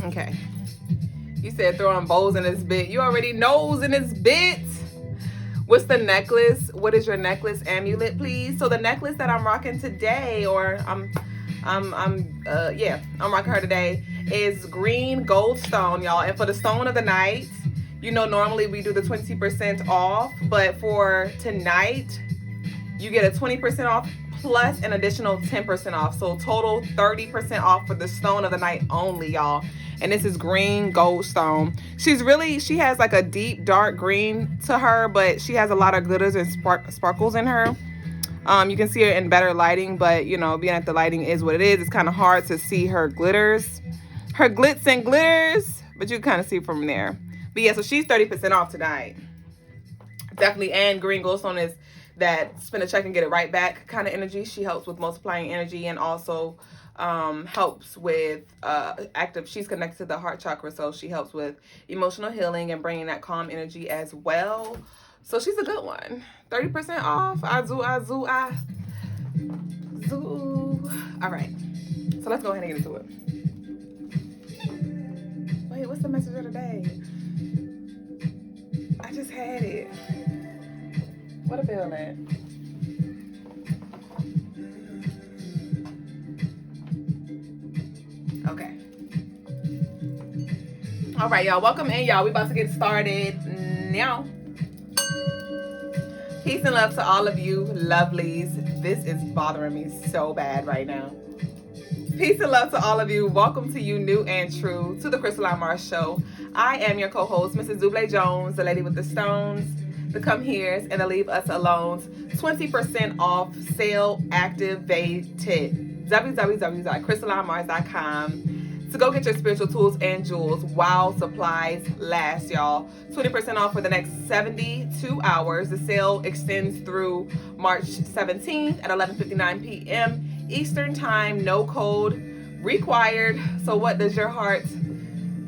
Okay. You said throwing bows in this bit. You already knows in this bit. What's the necklace? What is your necklace amulet, please? So the necklace that I'm rocking today, or I'm rocking her today, is green gold stone, y'all. And for the stone of the night, you know, normally we do the 20% off, but for tonight, you get a 20% off plus an additional 10% off. So total 30% off for the stone of the night only, y'all. And this is green gold stone. She has like a deep dark green to her, but she has a lot of glitters and sparkles in her. You can see her in better lighting, but you know, being that the lighting is what it is, it's kind of hard to see her glitters, her glitz and glitters, but you can kind of see from there. But yeah, so she's 30% off tonight. Definitely. And green gold stone is that spin a check and get it right back kind of energy. She helps with multiplying energy and also helps with she's connected to the heart chakra, so she helps with emotional healing and bringing that calm energy as well. So she's a good one. 30% off. All right, so let's go ahead and get into it. Wait, what's the message of the day? I just had it. What a feeling. Okay. All right, y'all. Welcome in, y'all. We about to get started now. Peace and love to all of you lovelies. This is bothering me so bad right now. Peace and love to all of you. Welcome to you, new and true, to the Crystaline Mars Show. I am your co-host, Mrs. Duüblé Jones, the lady with the stones, the come here's, and the leave us alone's. 20% off sale activated. www.crystalinemars.com to go get your spiritual tools and jewels while supplies last, y'all. 20% off for the next 72 hours. The sale extends through March 17th at 11:59 p.m. Eastern Time. No code required. So what does your heart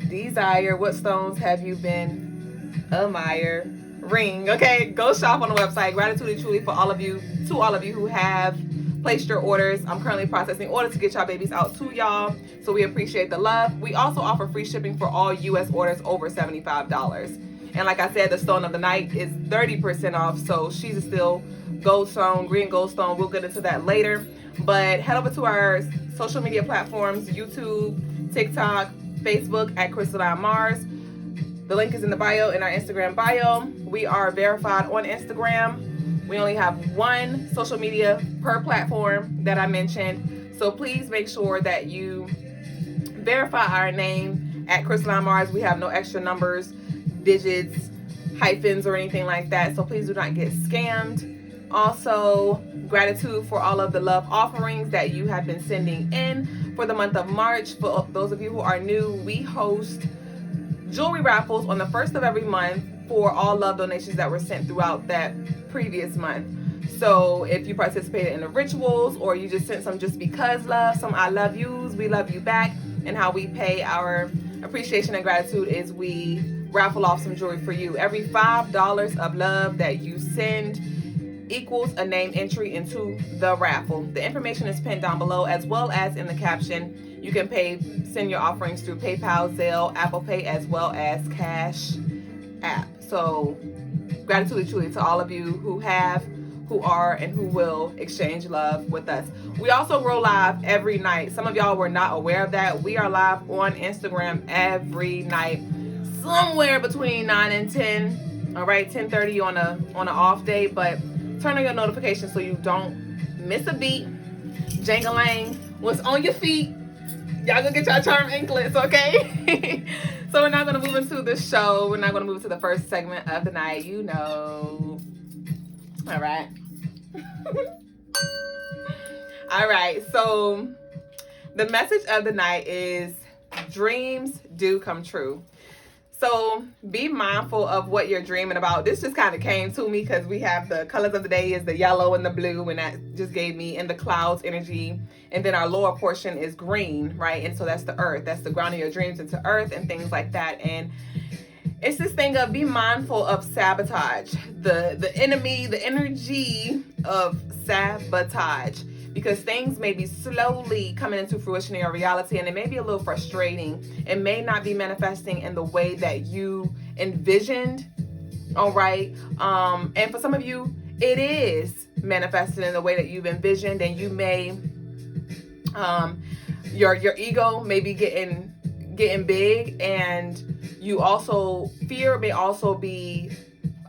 desire? What stones have you been admiring? Okay, go shop on the website. Gratitude truly for all of you, to all of you who have placed your orders. I'm currently processing orders to get y'all babies out to y'all, so we appreciate the love. We also offer free shipping for all U.S. orders over $75. And like I said, the stone of the night is 30% off, so she's still gold stone, green gold stone. We'll get into that later. But head over to our social media platforms, YouTube, TikTok, Facebook at Crystaline Mars. The link is in the bio, in our Instagram bio. We are verified on Instagram. We only have one social media per platform that I mentioned. So please make sure that you verify our name at Crystaline Mars. We have no extra numbers, digits, hyphens, or anything like that. So please do not get scammed. Also, gratitude for all of the love offerings that you have been sending in for the month of March. For those of you who are new, we host jewelry raffles on the first of every month for all love donations that were sent throughout that previous month. So if you participated in the rituals, or you just sent some just because love, some I love yous, we love you back. And how we pay our appreciation and gratitude is we raffle off some jewelry for you. Every $5 of love that you send equals a name entry into the raffle. The information is pinned down below, as well as in the caption. You can send your offerings through PayPal, Zelle, Apple Pay, as well as Cash App. So gratitude truly to all of you who have, who are, and who will exchange love with us. We also go live every night. Some of y'all were not aware of that. We are live on Instagram every night, somewhere between 9 and 10. All right, 10:30 on an off day, but turn on your notifications so you don't miss a beat. Jangalang, what's on your feet? Y'all gonna get y'all charm anklets, okay? So we're not gonna move into the show. We're not gonna move to the first segment of the night, you know. All right. All right, so the message of the night is dreams do come true. So be mindful of what you're dreaming about. This just kind of came to me because we have the colors of the day is the yellow and the blue, and that just gave me in the clouds energy. And then our lower portion is green, right? And so that's the earth. That's the grounding your dreams into earth and things like that. And it's this thing of be mindful of sabotage, the enemy, the energy of sabotage. because things may be slowly coming into fruition in your reality, and it may be a little frustrating. It may not be manifesting in the way that you envisioned. All right. And for some of you, it is manifesting in the way that you've envisioned, and you may, your ego may be getting big, and you also, fear may also be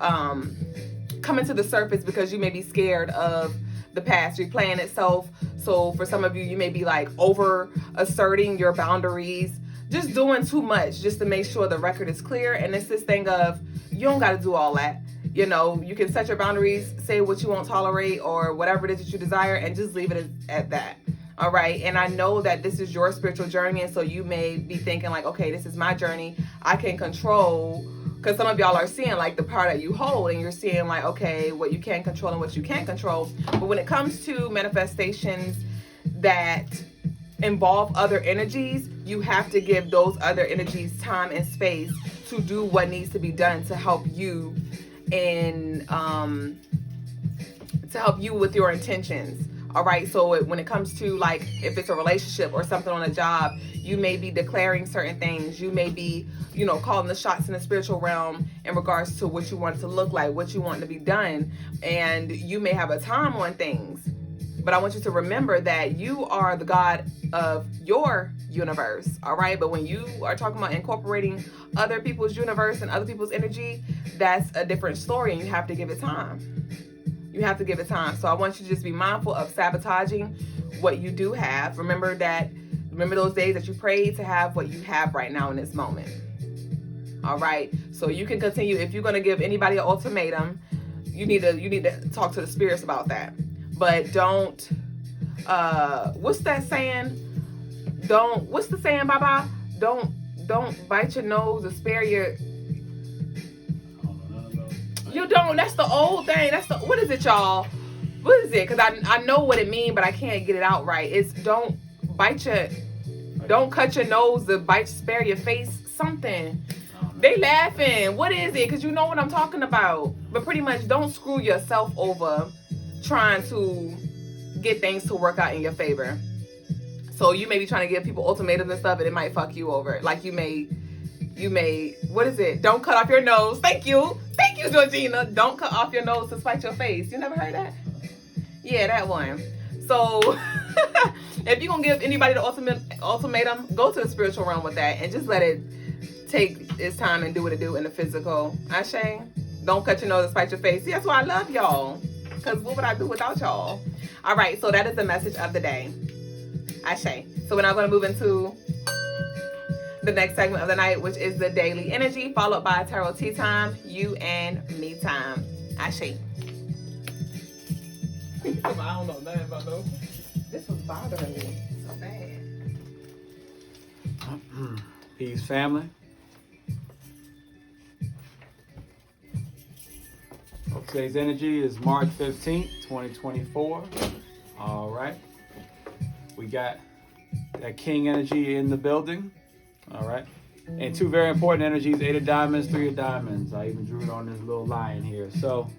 coming to the surface because you may be scared of the past replaying itself. So for some of you, you may be like over asserting your boundaries, just doing too much just to make sure the record is clear. And it's this thing of, you don't got to do all that. You know, you can set your boundaries, say what you won't tolerate or whatever it is that you desire, and just leave it at that. All right. And I know that this is your spiritual journey. And so you may be thinking like, okay, this is my journey. I can control, because some of y'all are seeing like the power that you hold, and you're seeing like, okay, what you can control and what you can't control. But when it comes to manifestations that involve other energies, you have to give those other energies time and space to do what needs to be done to help you with your intentions. All right. So when it comes to like, if it's a relationship or something on a job, you may be declaring certain things. You may be, you know, calling the shots in the spiritual realm in regards to what you want it to look like, what you want to be done. And you may have a time on things, but I want you to remember that you are the God of your universe. All right. But when you are talking about incorporating other people's universe and other people's energy, that's a different story, and you have to give it time. You have to give it time. So I want you to just be mindful of sabotaging what you do have. Remember those days that you prayed to have what you have right now in this moment. All right. So you can continue. If you're going to give anybody an ultimatum, you need to talk to the spirits about that. But don't, what's that saying? What's the saying, Baba? Don't bite your nose or spare your, you don't. That's the old thing. What is it, y'all? What is it? Because I know what it means, but I can't get it out right. It's don't cut your nose to spare your face. Something. They laughing. What is it? Because you know what I'm talking about. But pretty much don't screw yourself over trying to get things to work out in your favor. So you may be trying to give people ultimatums and stuff, and it might fuck you over. Like you may, what is it? Don't cut off your nose. Thank you, Georgina. Don't cut off your nose to spite your face. You never heard that? Yeah, that one. So if you're gonna give anybody the ultimatum, go to the spiritual realm with that and just let it take its time and do what it do in the physical. Ashe, don't cut your nose to spite your face. See, that's why I love y'all. Because what would I do without y'all? All right, so that is the message of the day. Ashe. So we're now going to move into the next segment of the night, which is the daily energy, followed by tarot tea time, you and me time. Ashe. I don't know nothing about those. This was bothering me so bad. Peace, family. Today's energy is March 15th, 2024. All right. We got that king energy in the building. All right. And two very important energies, 8 of diamonds, 3 of diamonds. I even drew it on this little lion here. So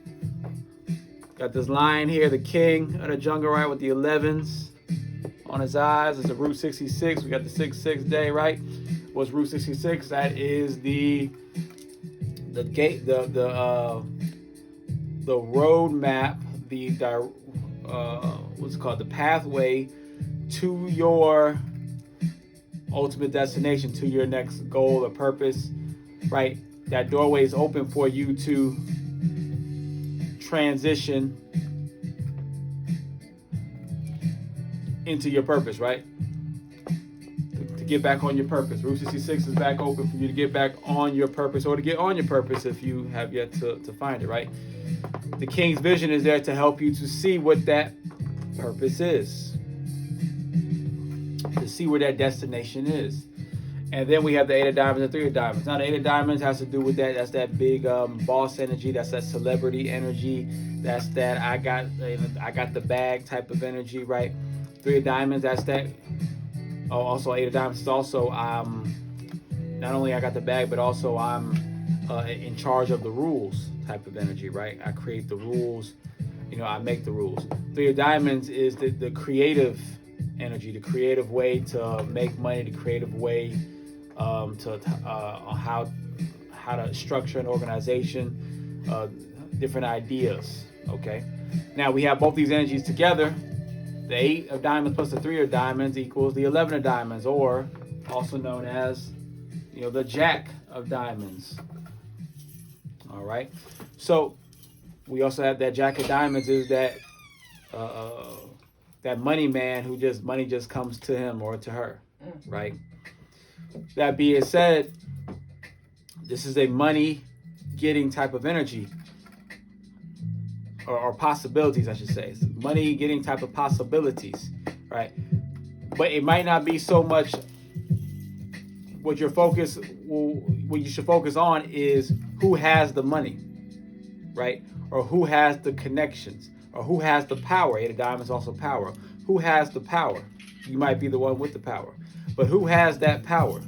got this lion here, the king of the jungle, right, with the 11s on his eyes. It's a Route 66. We got the 6/6 day, right? What's Route 66? That is the gate, the road map, what's it called? The pathway to your ultimate destination, to your next goal or purpose, right? That doorway is open for you to transition into your purpose, right? To get back on your purpose. Route 66 is back open for you to get back on your purpose, or to get on your purpose if you have yet to find it, right? The king's vision is there to help you to see what that purpose is, to see where that destination is. And then we have the 8 of diamonds and 3 of diamonds. Now the 8 of diamonds has to do with that. That's that big boss energy. That's that celebrity energy. That's that I got the bag type of energy, right? 3 of diamonds, that's that. Oh, also 8 of diamonds is also not only I got the bag, but also I'm in charge of the rules type of energy, right? I create the rules I make the rules. Three of Diamonds is the creative energy, the creative way to make money, the creative way on how to structure an organization, different ideas. Okay. Now we have both these energies together. The 8 of Diamonds plus the 3 of Diamonds equals the 11 of Diamonds, or also known as, the Jack of Diamonds. All right. So we also have that Jack of Diamonds is that money man who money just comes to him or to her, right? That being said, this is a money getting type of energy, or possibilities, I should say. It's money getting type of possibilities, right? But it might not be so much what you should focus on is who has the money, right? Or who has the connections, or who has the power. 8 of Diamonds also power. Who has the power? You might be the one with the power, but who has that power?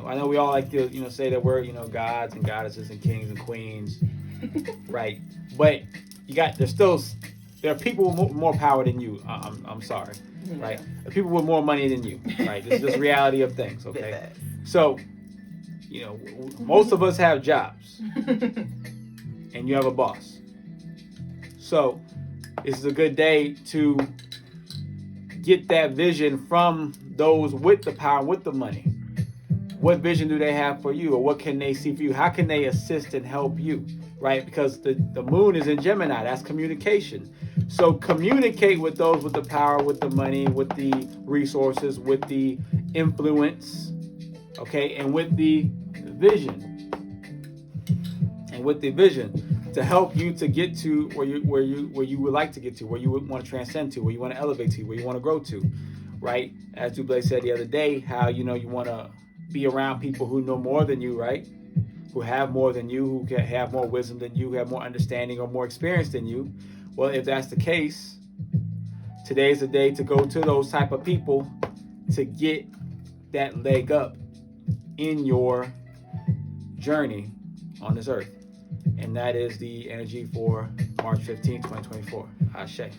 I know we all like to, say that we're, gods and goddesses and kings and queens, right? But there are people with more power than you. I'm sorry, right? There are people with more money than you, right? This is just reality of things, okay? So, most of us have jobs, and you have a boss. So, this is a good day to get that vision from those with the power, with the money. What vision do they have for you, or what can they see for you? How can they assist and help you, right? Because the moon is in Gemini. That's communication. So communicate with those with the power, with the money, with the resources, with the influence, okay, and with the vision. And with the vision to help you to get to where you would like to get to, where you would want to transcend to, where you want to elevate to, where you want to grow to, right? As Duüblè said the other day, how you want to be around people who know more than you, right? Who have more than you, who can have more wisdom than you, who have more understanding or more experience than you. Well, if that's the case, today's the day to go to those type of people to get that leg up in your journey on this earth. And that is the energy for March 15th, 2024. Ashe.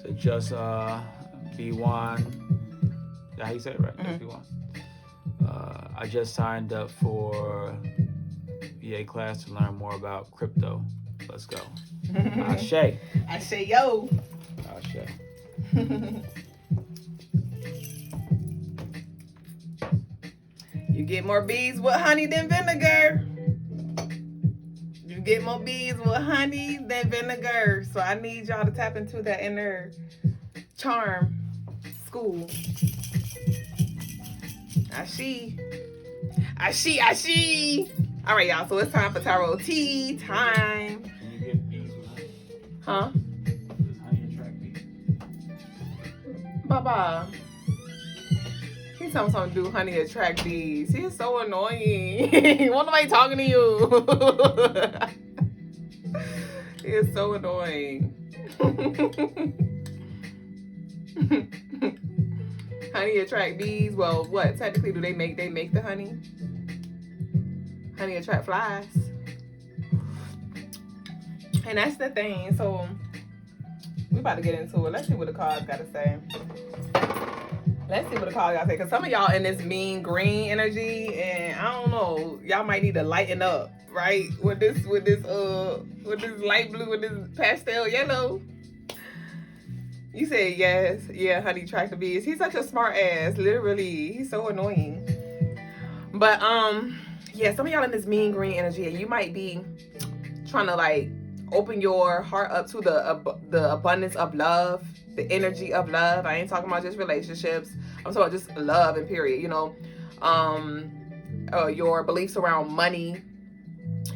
So just B1. Is that how you say it, right? Mm-hmm. B1. I just signed up for VA class to learn more about crypto. Let's go. Ashe. Ashe, yo. Ashe. You get more bees with honey than vinegar. You get more bees with honey than vinegar. So I need y'all to tap into that inner charm school. Ashe. All right, y'all. So it's time for tarot tea time. Can you get bees with honey? Huh? Does honey attract bees? Baba. He's talking something to do honey attract bees. He is so annoying. Why nobody talking to you? He is so annoying. Honey attract bees. Well, what technically do they make? They make the honey. Honey attract flies. And that's the thing. So we about to get into it. Let's see what the cards got to say. Because some of y'all in this mean green energy, and I don't know, y'all might need to lighten up, right? With this light blue, with this pastel yellow. You say yes, yeah, honey attract the bees. He's such a smart ass, literally. He's so annoying. But yeah, some of y'all in this mean green energy, and you might be trying to open your heart up to the abundance of love, the energy of love. I ain't talking about just relationships. I'm talking about just love and period. Your beliefs around money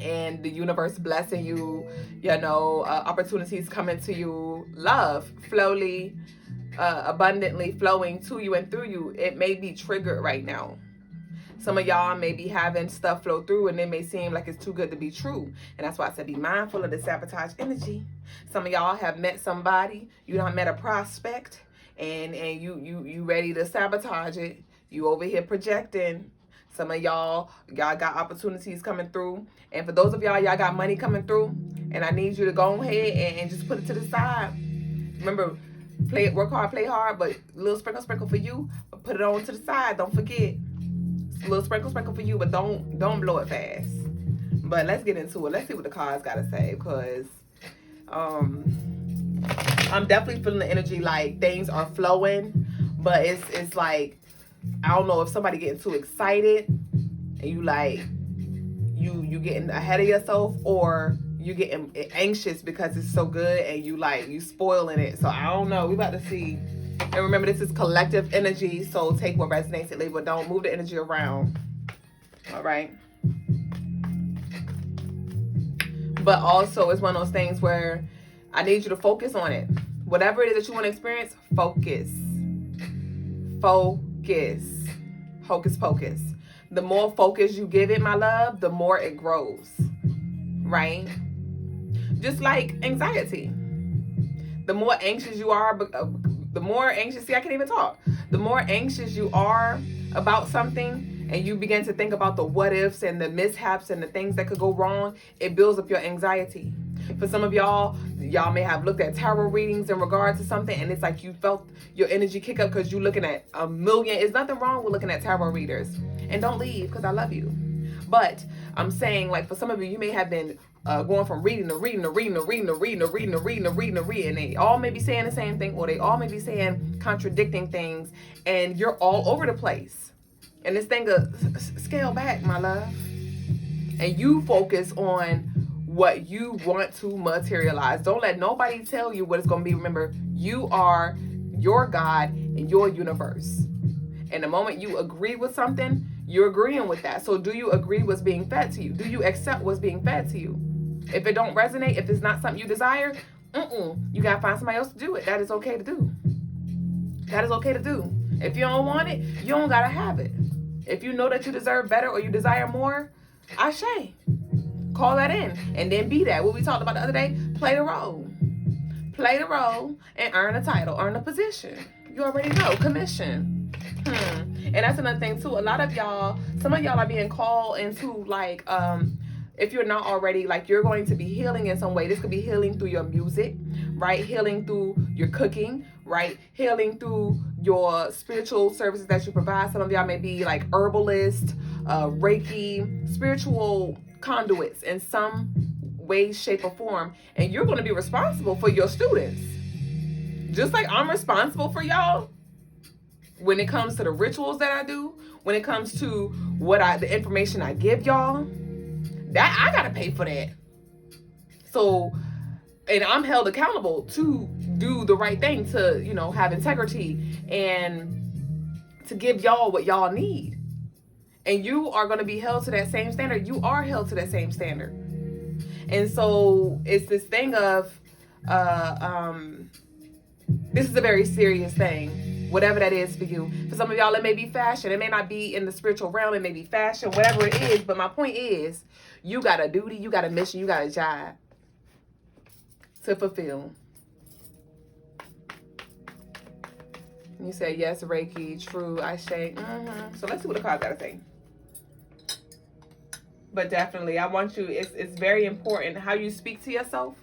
and the universe blessing you. Opportunities coming to you. Love slowly, abundantly flowing to you and through you. It may be triggered right now. Some of y'all may be having stuff flow through and it may seem like it's too good to be true. And that's why I said be mindful of the sabotage energy. Some of y'all have met somebody, you done met a prospect, and you ready to sabotage it. You over here projecting Some of y'all got opportunities coming through. And for those of y'all got money coming through. And I need you to go ahead and just put it to the side. Remember, work hard, play hard, but a little sprinkle for you. But put it on to the side. Don't forget. A little sprinkle for you, but don't blow it fast. But let's get into it. Let's see what the cards got to say, because I'm definitely feeling the energy like things are flowing, but it's like, I don't know if somebody getting too excited and you like you getting ahead of yourself, or you getting anxious because it's so good and you spoiling it. So I don't know. We about to see. And remember, this is collective energy, so take what resonates and leave what don't. Move the energy around. All right. But also, it's one of those things where I need you to focus on it. Whatever it is that you want to experience, focus. Focus. Hocus pocus. The more focus you give it, my love, the more it grows. Right? Just like anxiety. The more anxious you are, the more anxious, see, I can't even talk. The more anxious you are about something, and you begin to think about the what ifs and the mishaps and the things that could go wrong, it builds up your anxiety. For some of y'all may have looked at tarot readings in regard to something, and it's like you felt your energy kick up because you're looking at a million. There's nothing wrong with looking at tarot readers. And don't leave, because I love you. But I'm saying, like, for some of you may have been going from reading to reading to reading to reading to reading to reading to reading to reading to reading, and they all may be saying the same thing, or they all may be saying contradicting things, and you're all over the place. And this thing of scale back, my love, and you focus on what you want to materialize. Don't let nobody tell you what it's going to be. Remember, you are your God and your universe. And the moment you agree with something, you're agreeing with that. So do you agree what's being fed to you? Do you accept what's being fed to you? If it don't resonate, if it's not something you desire, you got to find somebody else to do it. That is okay to do. That is okay to do. If you don't want it, you don't got to have it. If you know that you deserve better or you desire more, ashe. Call that in and then be that. What we talked about the other day, play the role. Play the role and earn a title, earn a position. You already know, commission. And that's another thing too. A lot of y'all, some of y'all are being called into like, if you're not already, like you're going to be healing in some way. This could be healing through your music, right? Healing through your cooking, right? Healing through your spiritual services that you provide. Some of y'all may be like herbalist, Reiki, spiritual conduits in some way, shape, or form. And you're going to be responsible for your students. Just like I'm responsible for y'all. When it comes to the rituals that I do, when it comes to the information I give y'all, that I gotta pay for that. So, and I'm held accountable to do the right thing, to, have integrity and to give y'all what y'all need. And you are gonna be held to that same standard. You are held to that same standard. And so it's this thing of, this is a very serious thing. Whatever that is for you. For some of y'all, it may be fashion. It may not be in the spiritual realm. It may be fashion, whatever it is. But my point is, you got a duty, you got a mission, you got a job to fulfill. You say, yes, Reiki, true, I say, So let's see what the cards got to say. But definitely, I want you, it's very important how you speak to yourself.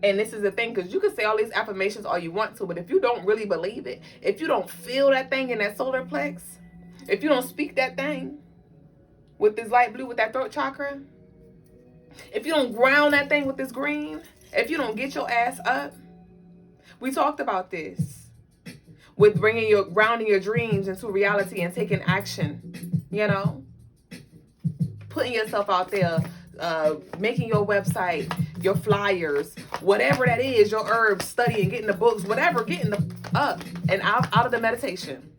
And this is the thing, because you can say all these affirmations all you want to, but if you don't really believe it, if you don't feel that thing in that solar plex, if you don't speak that thing with this light blue, with that throat chakra, if you don't ground that thing with this green, if you don't get your ass up, we talked about this with grounding your dreams into reality and taking action, putting yourself out there, making your website, your flyers, whatever that is, your herbs, studying, getting the books, whatever, getting up and out of the meditation.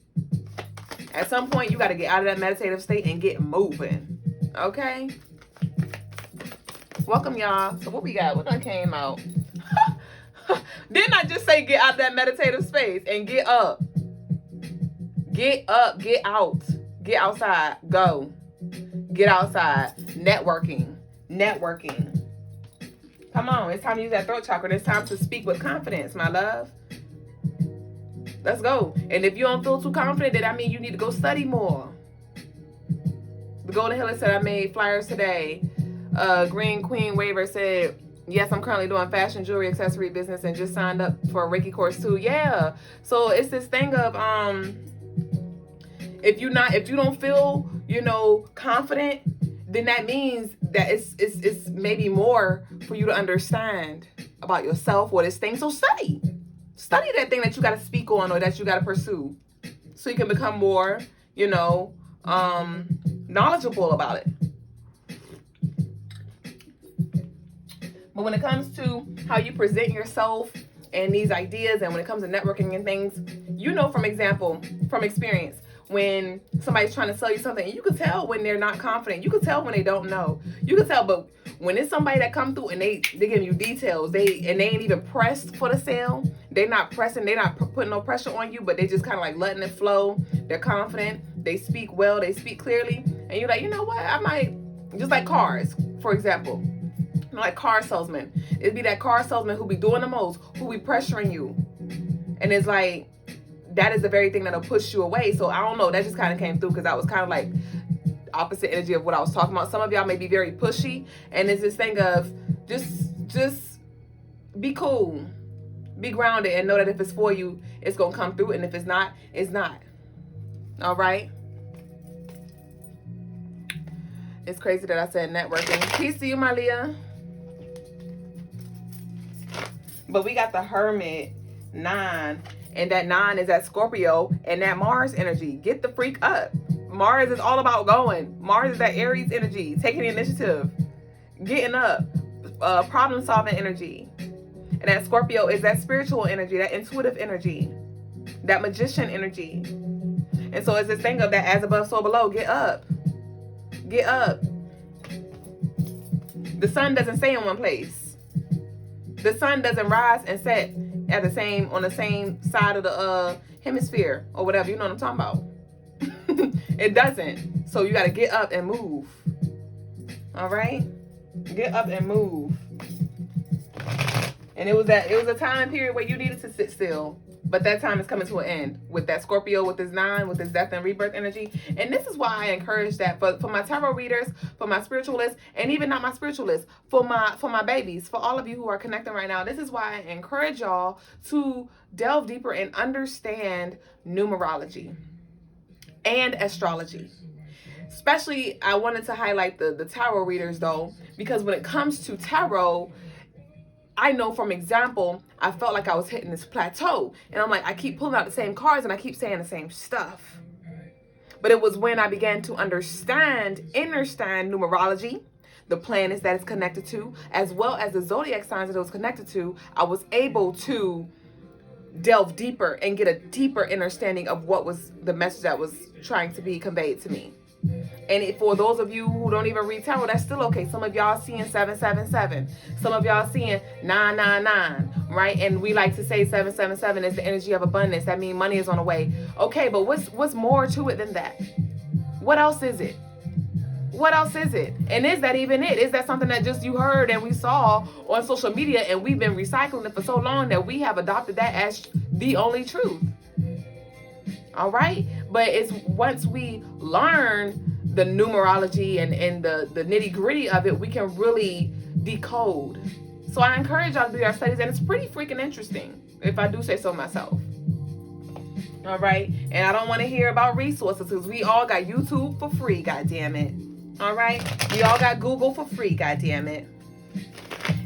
At some point, you got to get out of that meditative state and get moving. Okay? Welcome, y'all. So what we got? What done came out? Didn't I just say get out of that meditative space and get up? Get up, get out. Get outside. Go. Get outside. Networking. Come on, it's time to use that throat chakra. It's time to speak with confidence, my love. Let's go. And if you don't feel too confident, then I mean you need to go study more. The Golden Healer said, I made flyers today. Green Queen Waver said, yes, I'm currently doing fashion, jewelry, accessory business and just signed up for a Reiki course too. Yeah. So it's this thing of, if you don't feel, confident, then that means that it's maybe more for you to understand about yourself or this thing. So study that thing that you got to speak on or that you got to pursue, so you can become more, knowledgeable about it. But when it comes to how you present yourself and these ideas, and when it comes to networking and things, from experience, when somebody's trying to sell you something, you can tell when they're not confident. You can tell when they don't know. You can tell, but when it's somebody that come through and they give you details, they ain't even pressed for the sale. They're not pressing. They're not putting no pressure on you, but they just kind of like letting it flow. They're confident. They speak well. They speak clearly. And you're like, you know what? I might, just like cars, for example. Like car salesmen. It'd be that car salesman who be doing the most, who be pressuring you. And it's like, that is the very thing that'll push you away. So I don't know, that just kind of came through because I was kind of like opposite energy of what I was talking about. Some of y'all may be very pushy, and it's this thing of just be cool, be grounded, and know that if it's for you, it's gonna come through, and if it's not, it's not. All right. It's crazy that I said networking. Peace to you, my Leah. But we got the Hermit 9. And that 9 is at Scorpio and that Mars energy. Get the freak up. Mars is all about going. Mars is that Aries energy, taking the initiative, getting up, problem solving energy. And that Scorpio is that spiritual energy, that intuitive energy, that magician energy. And so it's this thing of that as above, so below. Get up. Get up. The sun doesn't stay in one place. The sun doesn't rise and set on the same side of the hemisphere or whatever. You know what I'm talking about? It doesn't. So you got to get up and move. All right? Get up and move. And it was a time period where you needed to sit still. But that time is coming to an end with that Scorpio, with this 9, with this death and rebirth energy. And this is why I encourage that for my tarot readers, for my spiritualists, and even not my spiritualists, for my babies, for all of you who are connecting right now. This is why I encourage y'all to delve deeper and understand numerology and astrology. Especially, I wanted to highlight the tarot readers though, because when it comes to tarot, I know from example, I felt like I was hitting this plateau. And I'm like, I keep pulling out the same cards and I keep saying the same stuff. But it was when I began to understand numerology, the planets that it's connected to, as well as the zodiac signs that it was connected to, I was able to delve deeper and get a deeper understanding of what was the message that was trying to be conveyed to me. And for those of you who don't even read tarot, that's still okay. Some of y'all seeing 777. Some of y'all seeing 999, right? And we like to say 777 is the energy of abundance. That means money is on the way. Okay, but what's more to it than that? What else is it? What else is it? And is that even it? Is that something that just you heard and we saw on social media and we've been recycling it for so long that we have adopted that as the only truth? All right? But it's once we learn the numerology and the nitty gritty of it, we can really decode. So I encourage y'all to do your studies, and it's pretty freaking interesting, if I do say so myself. All right? And I don't want to hear about resources because we all got YouTube for free, goddammit. All right? We all got Google for free, goddammit.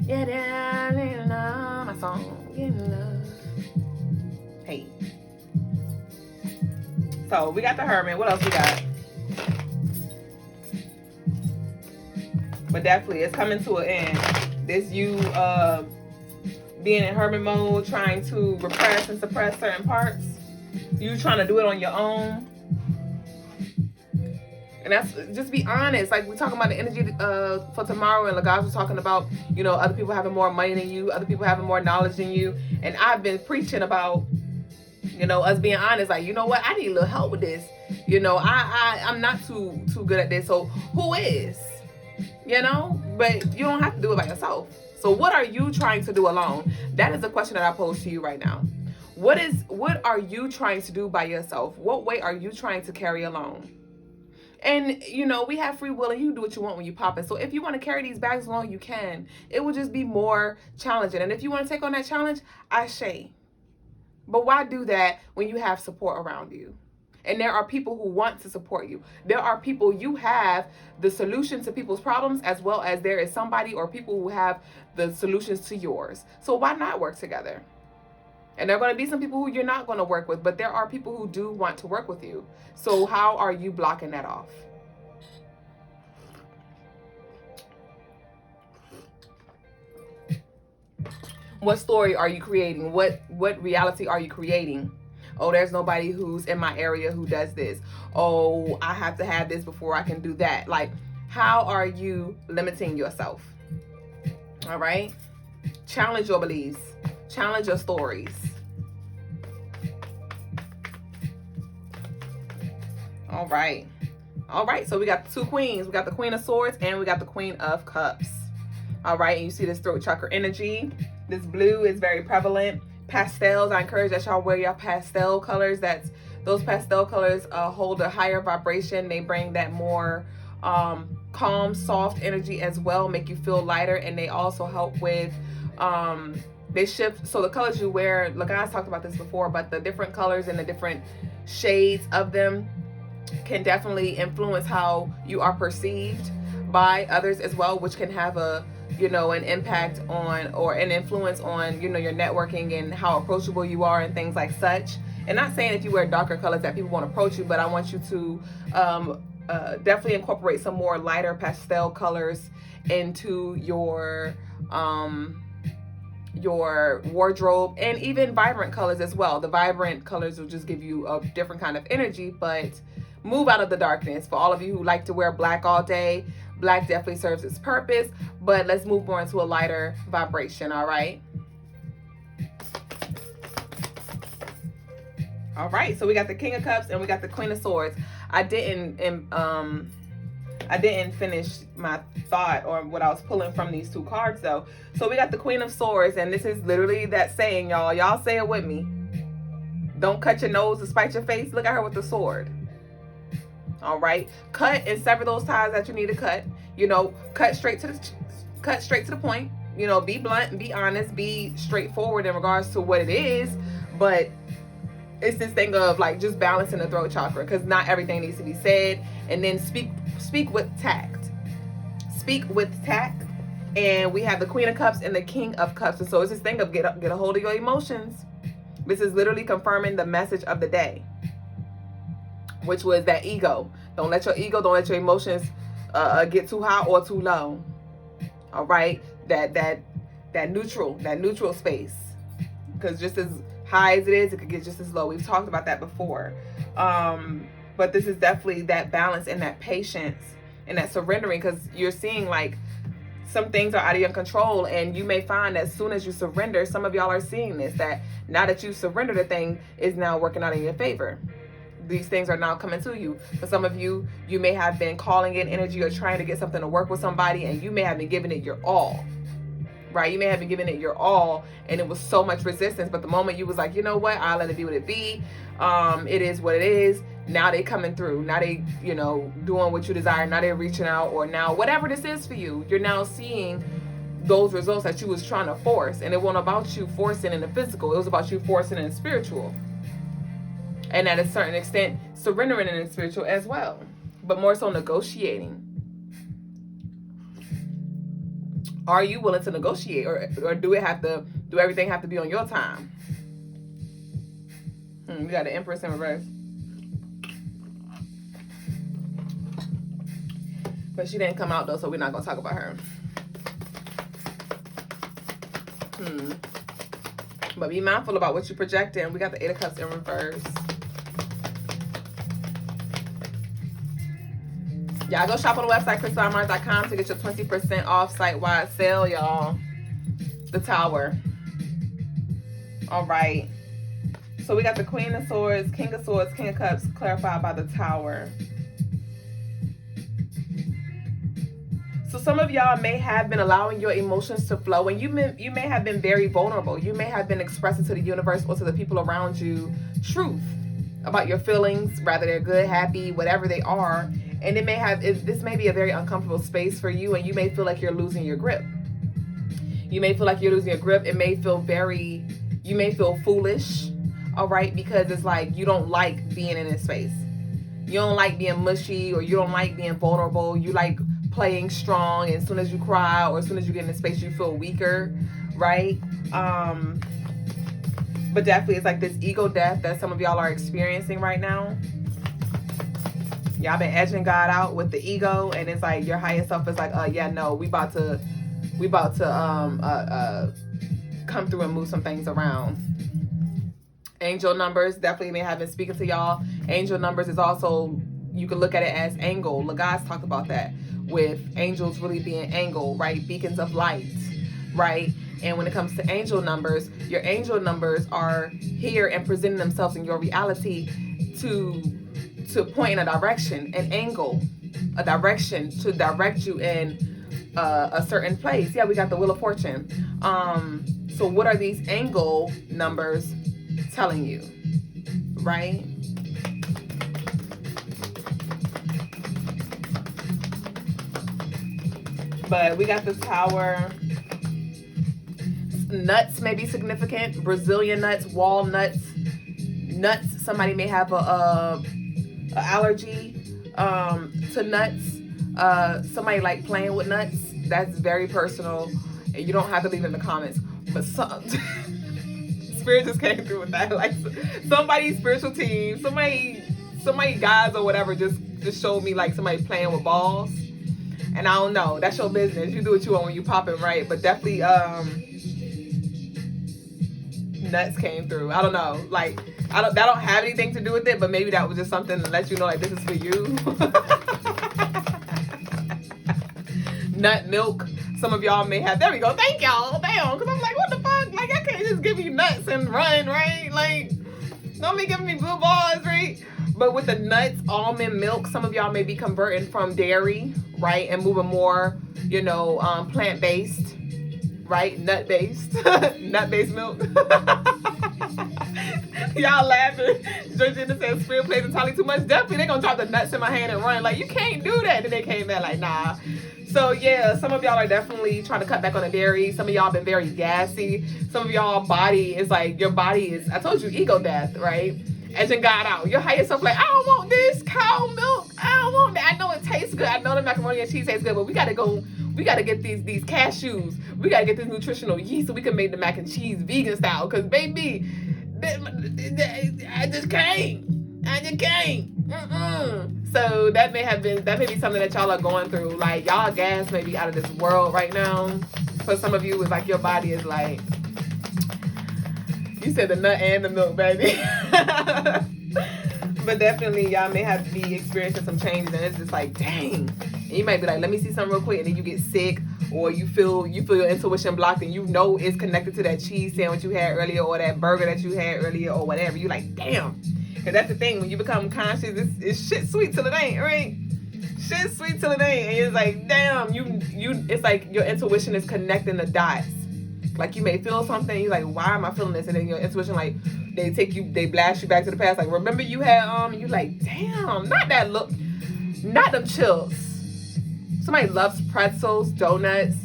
Yeah, my song. Hey. So we got the Hermit. What else we got? But definitely, it's coming to an end. This you being in Hermit mode, trying to repress and suppress certain parts. You trying to do it on your own. And that's, just be honest. Like, we're talking about the energy for tomorrow, and Logas was talking about, other people having more money than you, other people having more knowledge than you. And I've been preaching about, us being honest. Like, you know what? I need a little help with this. I'm not too good at this. So who is? But you don't have to do it by yourself. So what are you trying to do alone? That is the question that I pose to you right now. What are you trying to do by yourself? What weight are you trying to carry alone? And, you know, we have free will and you can do what you want when you pop in. So if you want to carry these bags along, you can. It will just be more challenging. And if you want to take on that challenge, ashe. But why do that when you have support around you? And there are people who want to support you. There are people, you have the solution to people's problems, as well as there is somebody or people who have the solutions to yours. So why not work together? And there are going to be some people who you're not going to work with, but there are people who do want to work with you. So how are you blocking that off? What story are you creating? What reality are you creating? Oh, there's nobody who's in my area who does this. Oh, I have to have this before I can do that. Like, how are you limiting yourself? All right? Challenge your beliefs. Challenge your stories. All right. All right, so we got the two queens. We got the Queen of Swords and we got the Queen of Cups. All right, and you see this throat chakra energy. This blue is very prevalent. Pastels, I encourage that y'all wear your pastel colors. Those pastel colors hold a higher vibration. They bring that more calm, soft energy as well, make you feel lighter, and they also help with they shift. So the colors you wear, Logas talked about this before, but the different colors and the different shades of them can definitely influence how you are perceived by others as well, which can have a, you know, an impact on or an influence on, you know, your networking and how approachable you are and things like such. And not saying if you wear darker colors that people won't approach you, but I want you to definitely incorporate some more lighter pastel colors into your wardrobe, and even vibrant colors as well. The vibrant colors will just give you a different kind of energy, but move out of the darkness. For all of you who like to wear black all day, black definitely serves its purpose, but let's move more into a lighter vibration. All right. All right, so we got the King of Cups and we got the Queen of Swords. I didn't finish my thought or what I was pulling from these two cards though. So we got the Queen of Swords, and this is literally that saying, y'all. Y'all say it with me. Don't cut your nose to spite your face. Look at her with the sword. All right, cut and sever those ties that you need to cut. You know, cut straight to the point. You know, be blunt and be honest, be straightforward in regards to what it is. But it's this thing of like just balancing the throat chakra, because not everything needs to be said. And then speak with tact. Speak with tact. And we have the Queen of Cups and the King of Cups. And so it's this thing of get a hold of your emotions. This is literally confirming the message of the day, which was that ego. Don't let your emotions get too high or too low. All right, that neutral space, because just as high as it is, it could get just as low. We've talked about that before. But this is definitely that balance and that patience and that surrendering, because you're seeing like some things are out of your control, and you may find that as soon as you surrender, some of y'all are seeing this, that now that you surrendered, a thing is now working out in your favor. These things are now coming to you. For some of you, you may have been calling in energy or trying to get something to work with somebody, and you may have been giving it your all. Right? You may have been giving it your all, and it was so much resistance. But the moment you was like, you know what? I'll let it be what it be. It is what it is. Now they coming through. Now they, you know, doing what you desire. Now they're reaching out, or now whatever this is for you, you're now seeing those results that you was trying to force. And it wasn't about you forcing in the physical. It was about you forcing in the spiritual. And at a certain extent, surrendering in the spiritual as well. But more so negotiating. Are you willing to negotiate, or do everything have to be on your time? We got the Empress in reverse. But she didn't come out though, so we're not gonna talk about her. But be mindful about what you project in. We got the Eight of Cups in reverse. Y'all go shop on the website, crystalinemars.com, to get your 20% off site-wide sale, y'all. The Tower. All right. So we got the Queen of Swords, King of Swords, King of Cups, clarified by the Tower. So some of y'all may have been allowing your emotions to flow, and you may have been very vulnerable. You may have been expressing to the universe or to the people around you truth about your feelings, whether they're good, happy, whatever they are. And this may be a very uncomfortable space for you, and you may feel like you're losing your grip. You may feel like you're losing your grip. You may feel foolish, all right? Because it's like you don't like being in this space. You don't like being mushy, or you don't like being vulnerable. You like playing strong, and as soon as you cry or as soon as you get in this space, you feel weaker, right? But definitely it's like this ego death that some of y'all are experiencing right now. Y'all been edging God out with the ego, and it's like your higher self is like, yeah, no, we about to come through and move some things around. Angel numbers definitely may have been speaking to y'all. Angel numbers is also, you can look at it as angle. Logas talked about that, with angels really being angle, right? Beacons of light, right? And when it comes to angel numbers, your angel numbers are here and presenting themselves in your reality to point in a direction, an angle, a direction to direct you in a certain place. Yeah, we got the Wheel of Fortune. So what are these angle numbers telling you, right? But we got this Tower. Nuts may be significant. Brazilian nuts, walnuts, nuts. Somebody may have a allergy to nuts. Somebody like playing with nuts. That's very personal, and you don't have to leave it in the comments. But some spirit just came through with that. Like somebody's spiritual team, somebody guys or whatever just showed me like somebody playing with balls. And I don't know. That's your business. You do what you want when you pop it, right? But definitely nuts came through. I don't know. Like that don't have anything to do with it, but maybe that was just something to let you know like this is for you. Nut milk. Some of y'all may have. There we go. Thank y'all. Damn. Because I'm like, what the fuck? Like I can't just give you nuts and run, right? Like don't be giving me blue balls, right? But with the nuts, almond milk, some of y'all may be converting from dairy, right? And moving more, plant-based, right? Nut-based. Nut-based milk. Y'all laughing. Georgina says, spirit plays entirely too much. Definitely, they're going to drop the nuts in my hand and run. Like, you can't do that. Then they came back like, nah. So, yeah, some of y'all are definitely trying to cut back on the dairy. Some of y'all been very gassy. Some of y'all body is like, your body is, I told you, ego death, right? Edging God out. Your higher self like, I don't want this cow milk. I don't want that. I know it tastes good. I know the macaroni and cheese tastes good, but we gotta get these cashews. We gotta get this nutritional yeast so we can make the mac and cheese vegan style. Cause baby, I just can't. So that may be something that y'all are going through. Like y'all gas may be out of this world right now. For some of you, it's like your body is like, you said the nut and the milk, baby. But definitely y'all may have to be experiencing some changes, and it's just like, dang. And you might be like, let me see something real quick, and then you get sick, or you feel your intuition blocked, and you know it's connected to that cheese sandwich you had earlier, or that burger that you had earlier, or whatever. You like, damn. Because that's the thing, when you become conscious, it's shit sweet till it ain't, right? Shit sweet till it ain't. And it's like, damn, it's like your intuition is connecting the dots. Like you may feel something, you're like, why am I feeling this? And then your intuition, like, they blast you back to the past. Like, remember you had, you're like, damn, not that look, not them chills. Somebody loves pretzels, donuts.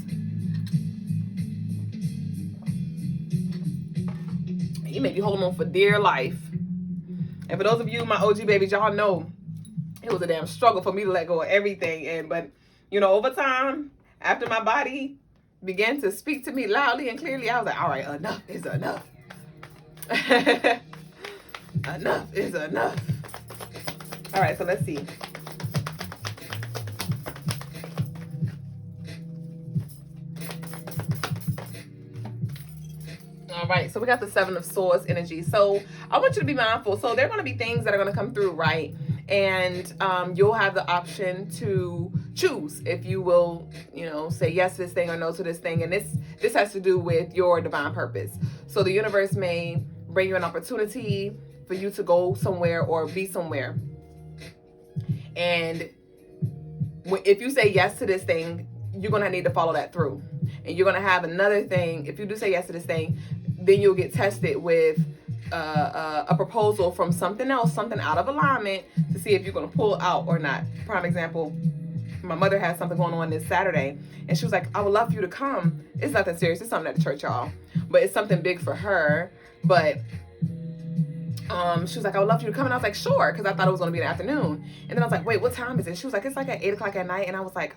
You may be holding on for dear life. And for those of you, my OG babies, y'all know it was a damn struggle for me to let go of everything. But, over time, after my body began to speak to me loudly and clearly, I was like, all right, enough is enough. Enough is enough. All right, so let's see. All right, so we got the Seven of Swords energy. So I want you to be mindful. So there are going to be things that are going to come through, right? And you'll have the option to choose if you will, say yes to this thing or no to this thing. And this has to do with your divine purpose. So the universe may bring you an opportunity for you to go somewhere or be somewhere. And if you say yes to this thing, you're going to need to follow that through. And you're going to have another thing. If you do say yes to this thing, then you'll get tested with a proposal from something else, something out of alignment, to see if you're going to pull out or not. Prime example, my mother has something going on this Saturday, and she was like, I would love for you to come. It's nothing serious. It's something at the church, y'all. But it's something big for her. But she was like, I would love for you to come. And I was like, sure, because I thought it was going to be in the afternoon. And then I was like, wait, what time is it? She was like, it's like at 8 o'clock at night. And I was like,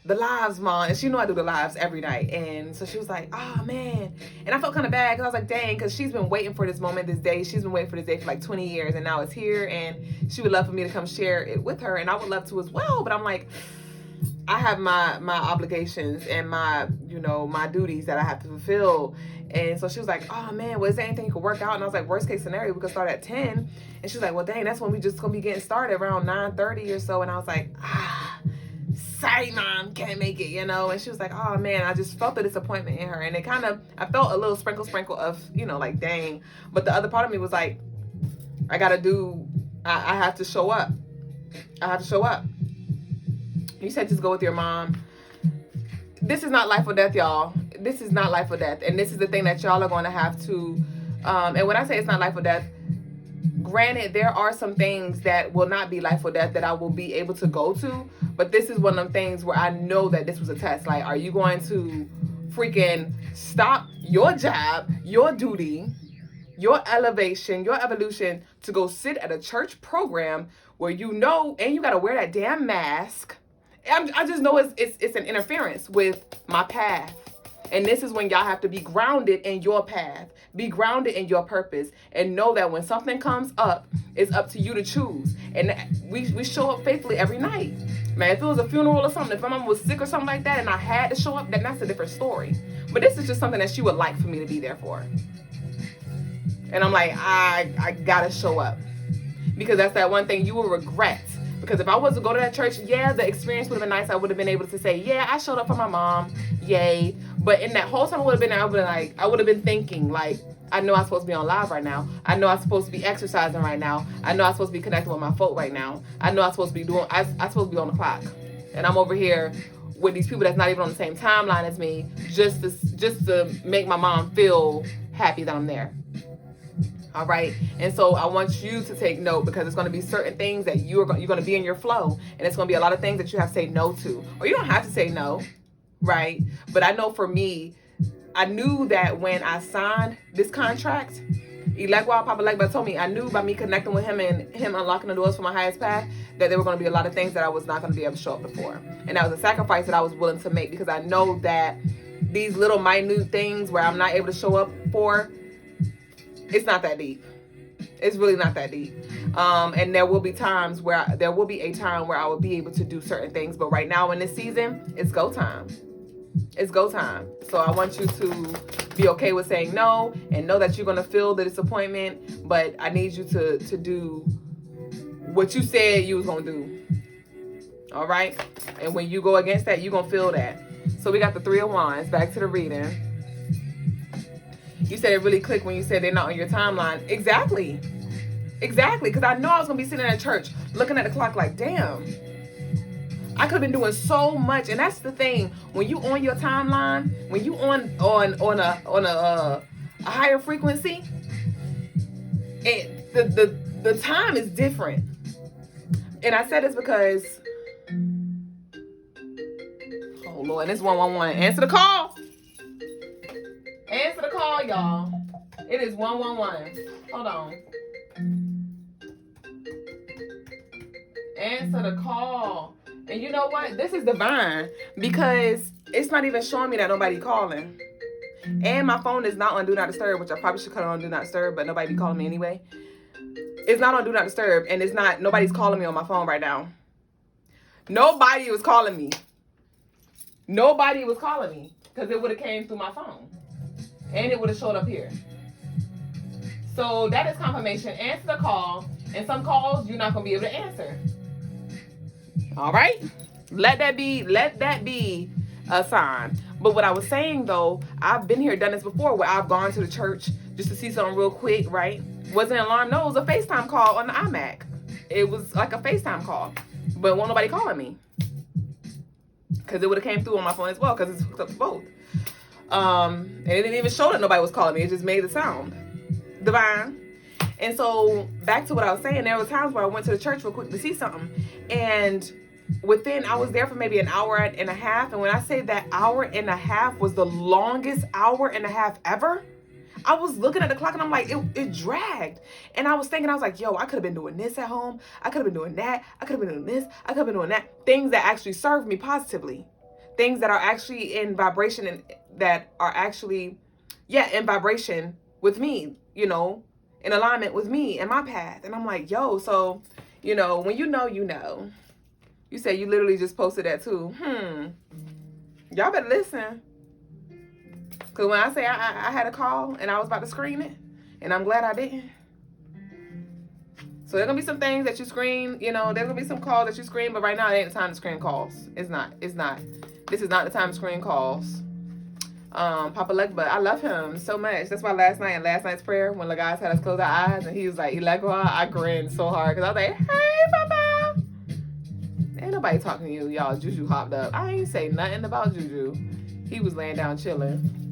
the lives, Mom. And she knew I do the lives every night. And so she was like, oh, man. And I felt kind of bad because I was like, dang, because she's been waiting for this moment, this day. She's been waiting for this day for like 20 years. And now it's here. And she would love for me to come share it with her. And I would love to as well. But I'm like, I have my obligations and my, you know, my duties that I have to fulfill. And so she was like, oh, man, well, is there anything you could work out? And I was like, worst case scenario, we could start at 10. And she was like, well, dang, that's when we just going to be getting started around 9:30 or so. And I was like, sorry, Mom, can't make it, you know. And she was like, oh, man, I just felt the disappointment in her. And it kind of, I felt a little sprinkle of, you know, like, dang. But the other part of me was like, I have to show up. I have to show up. You said just go with your mom. This is not life or death, y'all. This is not life or death. And this is the thing that y'all are going to have to, and when I say it's not life or death, granted, there are some things that will not be life or death that I will be able to go to. But this is one of them things where I know that this was a test. Like, are you going to freaking stop your job, your duty, your elevation, your evolution to go sit at a church program where you know, and you got to wear that damn mask. I just know it's an interference with my path. And this is when y'all have to be grounded in your path, be grounded in your purpose, and know that when something comes up, it's up to you to choose. And we show up faithfully every night. Man, if it was a funeral or something, if my mom was sick or something like that and I had to show up, then that's a different story. But this is just something that she would like for me to be there for. And I'm like, I gotta show up. Because that's that one thing you will regret. Because if I was to go to that church, yeah, the experience would have been nice. I would have been able to say, yeah, I showed up for my mom. Yay. But in that whole time I would have been there, I would have been thinking, like, I know I'm supposed to be on live right now. I know I'm supposed to be exercising right now. I know I'm supposed to be connecting with my folk right now. I know I'm supposed to be I'm supposed to be on the clock. And I'm over here with these people that's not even on the same timeline as me, just to make my mom feel happy that I'm there. All right. And so I want you to take note, because it's going to be certain things that you're going to be in your flow. And it's going to be a lot of things that you have to say no to. Or you don't have to say no. Right. But I know for me, I knew that when I signed this contract, Papa Legba told me, I knew by me connecting with him and him unlocking the doors for my highest path, that there were going to be a lot of things that I was not going to be able to show up before. And that was a sacrifice that I was willing to make, because I know that these little minute things where I'm not able to show up for, it's not that deep. It's really not that deep. And there will be times where there will be a time where I will be able to do certain things. But right now in this season, it's go time. It's go time. So I want you to be okay with saying no, and know that you're going to feel the disappointment. But I need you to do what you said you was going to do. All right? And when you go against that, you're going to feel that. So we got the 3 of Wands. Back to the reading. You said it really clicked when you said they're not on your timeline. Exactly. Because I know I was going to be sitting at church looking at the clock like, damn, I could have been doing so much. And that's the thing. When you on your timeline, when you on a higher frequency, the time is different. And I said this because, oh Lord, it's 111. Answer the call. Answer the call, y'all. It is 111. Hold on. Answer the call. And you know what? This is divine, because it's not even showing me that nobody calling. And my phone is not on Do Not Disturb, which I probably should cut it on Do Not Disturb, but nobody be calling me anyway. It's not on Do Not Disturb, and nobody's calling me on my phone right now. Nobody was calling me. Nobody was calling me, because it would have came through my phone. And it would have showed up here. So that is confirmation. Answer the call. And some calls you're not going to be able to answer. All right? Let that be a sign. But what I was saying, though, I've been here, done this before, where I've gone to the church just to see something real quick, right? Wasn't an alarm. No, it was a FaceTime call on the iMac. It was like a FaceTime call. But wasn't nobody calling me. Because it would have came through on my phone as well, because it's hooked up to both. And it didn't even show that nobody was calling me. It just made the sound. divine. And so back to what I was saying, there were times where I went to the church real quick to see something, and I was there for maybe an hour and a half. And when I say that hour and a half was the longest hour and a half ever, I was looking at the clock and I'm like, it dragged. And I was thinking, I was like, yo, I could have been doing this at home. I could have been doing that. I could have been doing this. I could have been doing that. Things that actually serve me positively. Things that are actually in vibration and that are actually, in vibration with me, in alignment with me and my path. And I'm like, yo, so, when you know. You said you literally just posted that too. Y'all better listen. Because when I say I had a call and I was about to screen it, and I'm glad I didn't. So there's going to be some things that you screen, there's going to be some calls that you screen, but right now it ain't the time to screen calls. It's not. This is not the time to screen calls. Papa Legba, I love him so much. That's why last night's prayer, when Logas had us close our eyes and he was like, Elegua, I grinned so hard because I was like, hey, Papa. Ain't nobody talking to you. Y'all, Juju hopped up. I ain't say nothing about Juju. He was laying down chilling.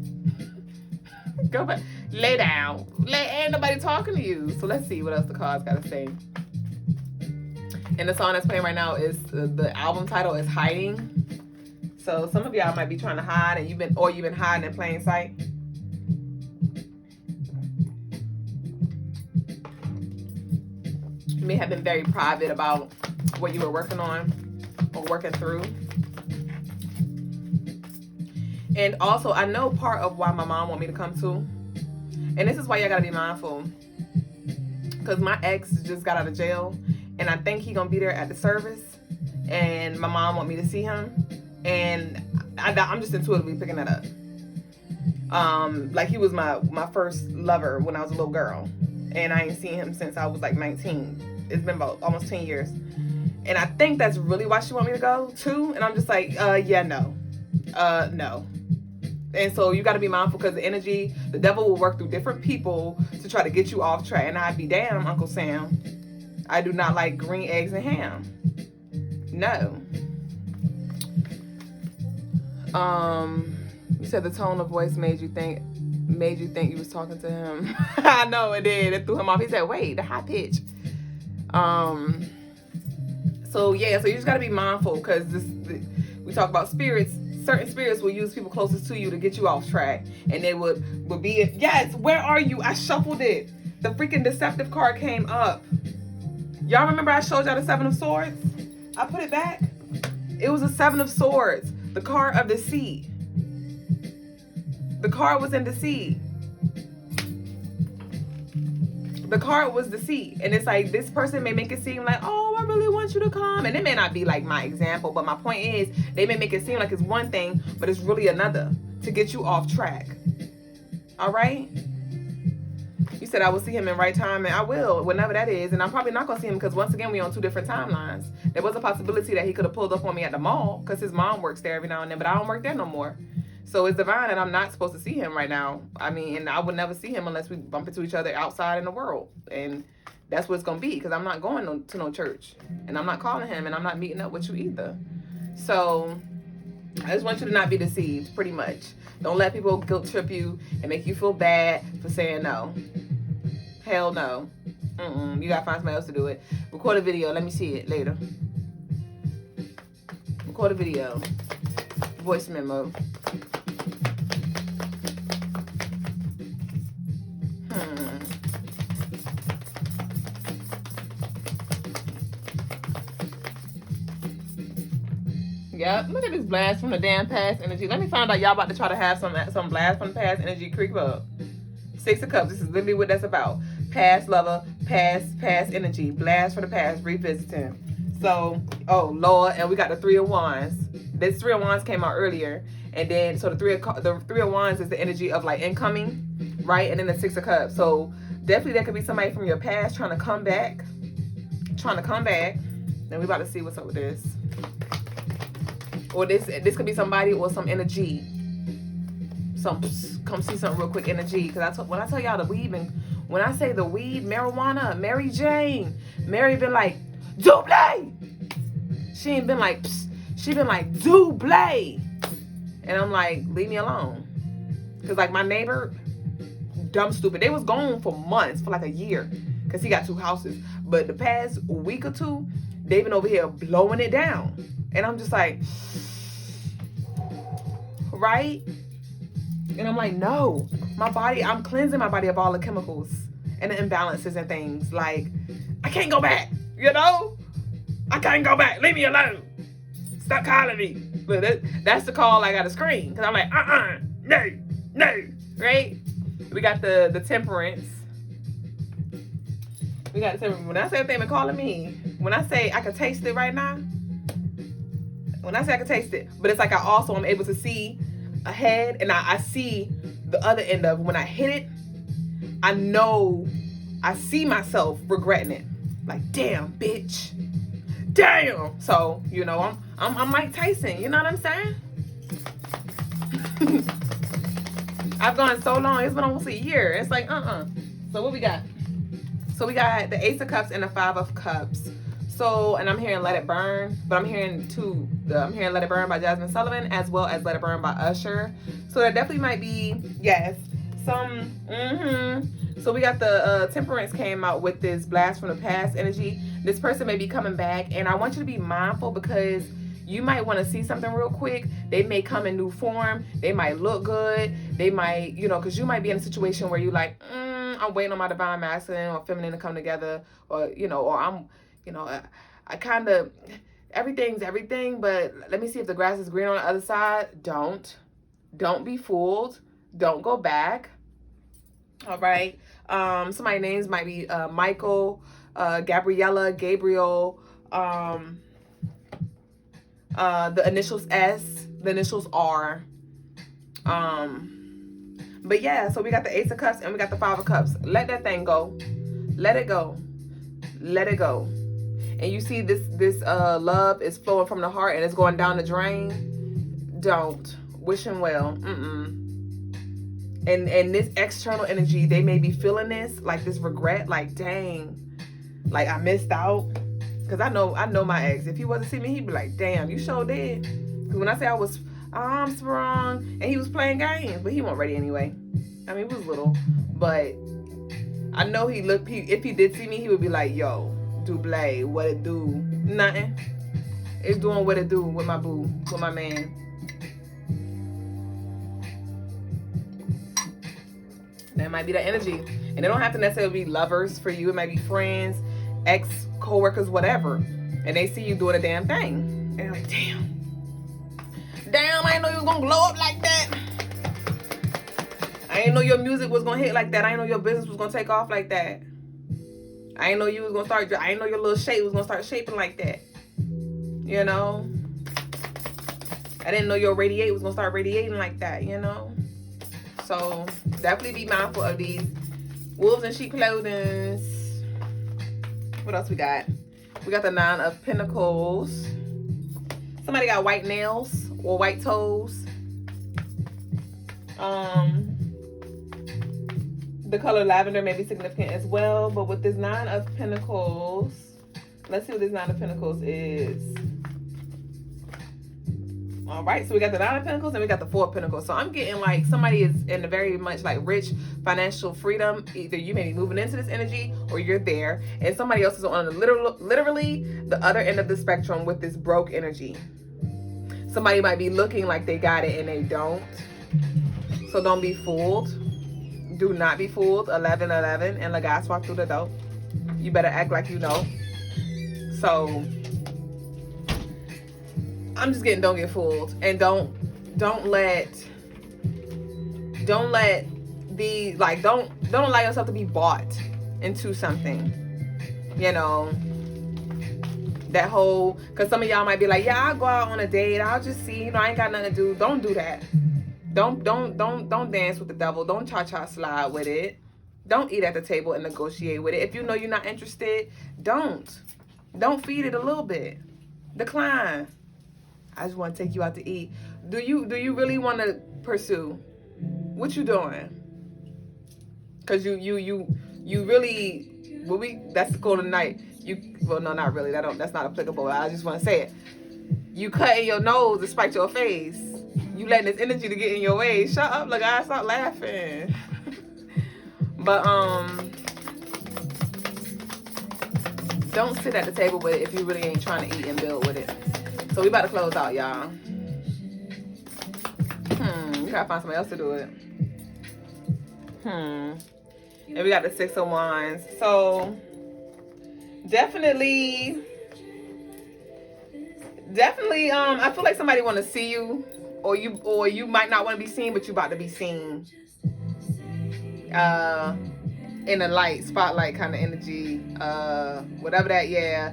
Go back. Lay down. Ain't nobody talking to you. So let's see what else the cards got to say. And the song that's playing right now is, the album title is Hiding. So some of y'all might be trying to hide and you've been hiding in plain sight. You may have been very private about what you were working on or working through. And also, I know part of why my mom want me to come to, and this is why y'all gotta be mindful, because my ex just got out of jail, and I think he gonna be there at the service, and my mom want me to see him, and I'm just intuitively picking that up. Like he was my first lover when I was a little girl, and I ain't seen him since I was like 19. It's been about almost 10 years, and I think that's really why she want me to go too. And I'm just like, no. And so you got to be mindful, because the devil will work through different people to try to get you off track. And I'd be damn, Uncle Sam, I do not like green eggs and ham. No. You said the tone of voice made you think you was talking to him. I know it did. It threw him off. He said, wait, the high pitch. So you just got to be mindful, because we talk about spirits. Certain spirits will use people closest to you to get you off track. And they would be, yes, where are you? I shuffled it. The freaking deceptive card came up. Y'all remember I showed y'all the Seven of Swords? I put it back. It was a Seven of Swords. The card of deceit. The card was in deceit. The card was deceit. And it's like, this person may make it seem like, oh, I really want you to come. And it may not be like my example, but my point is, they may make it seem like it's one thing, but it's really another, to get you off track. All right? You said I will see him in right time, and I will, whenever that is. And I'm probably not going to see him, because once again, we're on two different timelines. There was a possibility that he could have pulled up on me at the mall, because his mom works there every now and then, but I don't work there no more. So it's divine that I'm not supposed to see him right now. I mean, and I would never see him unless we bump into each other outside in the world. And that's what it's going to be, because I'm not going to no church. And I'm not calling him, and I'm not meeting up with you either. So I just want you to not be deceived, pretty much. Don't let people guilt trip you and make you feel bad for saying no. Hell no. You got to find somebody else to do it. Record a video. Let me see it later. Record a video. Voice memo. Yep, look at this blast from the damn past energy. Let me find out y'all about to try to have some blast from the past energy creep up. Six of Cups, this is literally what that's about. Past lover, past energy, blast from the past, revisiting. So, oh Lord, and we got the Three of Wands. This Three of Wands came out earlier, and then so the Three of Wands is the energy of like incoming, right? And then the Six of Cups. So definitely there could be somebody from your past trying to come back. Then we about to see what's up with this. Or this could be somebody or some energy. Come see something real quick energy. Because when I tell y'all the weed, when I say the weed, marijuana, Mary Jane, Mary been like, Duüblè. She ain't been like, psst. She been like, Duüblè. And I'm like, leave me alone. Because like my neighbor, dumb stupid. They was gone for months, for like a year, because he got 2 houses. But the past week or 2, they've been over here blowing it down. And I'm just like, right? And I'm like, no, my body, I'm cleansing my body of all the chemicals and the imbalances and things. Like, I can't go back, you know? I can't go back. Leave me alone. Stop calling me. But that's the call I got to scream. Because I'm like, no, right? We got the temperance. We got the temperance. When I say they've been calling me, when I say I can taste it right now, when I say I can taste it, but it's like I'm able to see ahead, and I see the other end of when I hit it. I know, I see myself regretting it. Like, damn, bitch. Damn. So, you know, I'm Mike Tyson. You know what I'm saying? I've gone so long. It's been almost a year. It's like, So what we got? So we got the Ace of Cups and the 5 of Cups. So, and I'm hearing Let It Burn, but I'm hearing I'm hearing Let It Burn by Jasmine Sullivan, as well as Let It Burn by Usher. So that definitely might be, yes, some, So we got the Temperance came out with this blast from the past energy. This person may be coming back, and I want you to be mindful, because you might want to see something real quick. They may come in new form. They might look good. They might, you know, because you might be in a situation where you're like, I'm waiting on my divine masculine or feminine to come together, or, you know, or I'm, you know, I kind of, everything's everything, but let me see if the grass is green on the other side. Don't be fooled. Don't go back. All right. Somebody's names might be Michael, Gabriella, Gabriel, the initials S, the initials R. But yeah, so we got the Ace of Cups and we got the 5 of Cups. Let that thing go. Let it go. Let it go. And you see this love is flowing from the heart and it's going down the drain. Don't. Wish him well. And this external energy, they may be feeling this, like this regret, like, dang, like I missed out. Because I know my ex. If he wasn't seeing me, he'd be like, damn, you sure did. Because when I say I was sprung, and he was playing games, but he wasn't ready anyway. I mean, he was little. But I know if he did see me, he would be like, yo, Duüblé, what it do? Nothing. It's doing what it do with my boo, with my man. That might be the energy. And they don't have to necessarily be lovers for you. It might be friends, ex, co-workers, whatever. And they see you doing a damn thing. And they're like, damn, I didn't know you was going to blow up like that. I didn't know your music was going to hit like that. I didn't know your business was going to take off like that. I didn't know you was going to start, I didn't know your little shape was going to start shaping like that. You know? I didn't know your radiate was going to start radiating like that, you know? So definitely be mindful of these wolves in sheep clothing. What else we got? We got the 9 of Pentacles. Somebody got white nails or white toes. The color lavender may be significant as well. But with this 9 of Pentacles, let's see what this 9 of Pentacles is. All right, so we got the 9 of Pentacles and we got the 4 of Pentacles. So I'm getting like somebody is in a very much like rich financial freedom. Either you may be moving into this energy or you're there, and somebody else is on the literally the other end of the spectrum with this broke energy. Somebody might be looking like they got it and they don't. So don't be fooled. Do not be fooled. 1111 and Logas walk through the door. You better act like you know. So I'm just getting, don't get fooled, and don't let the like don't allow yourself to be bought into something, you know. That whole, because some of y'all might be like, yeah, I'll go out on a date, I'll just see, you know, I ain't got nothing to do. Don't do that. Don't dance with the devil. Don't cha-cha slide with it. Don't eat at the table and negotiate with it. If you know you're not interested, don't feed it a little bit. Decline. I just want to take you out to eat. Do you really want to pursue? What you doing? Cause you really, that's the call of the night. Well, no, not really. That's not applicable. I just want to say it. You cutting your nose to spite your face. You letting this energy to get in your way. Shut up, look, I stop laughing. But don't sit at the table with it if you really ain't trying to eat and build with it. So we about to close out, y'all. We gotta find somebody else to do it. And we got the Six of Wands. So definitely, I feel like somebody want to see you, or you might not want to be seen, but you about to be seen. In a light spotlight kind of energy, whatever that, yeah.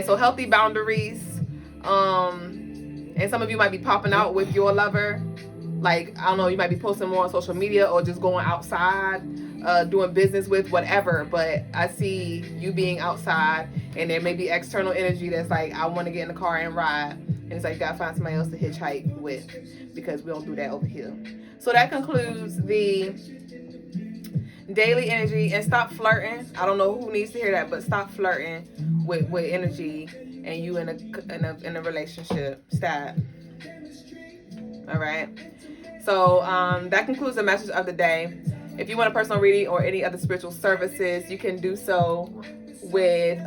So healthy boundaries. And some of you might be popping out with your lover. Like, I don't know, you might be posting more on social media or just going outside, doing business with, whatever. But I see you being outside, and there may be external energy that's like, I want to get in the car and ride. And it's like, you gotta find somebody else to hitchhike with, because we don't do that over here. So that concludes the daily energy. And stop flirting. I don't know who needs to hear that, but stop flirting with energy and you in a relationship. Stop. All right. So that concludes the message of the day. If you want a personal reading or any other spiritual services, you can do so with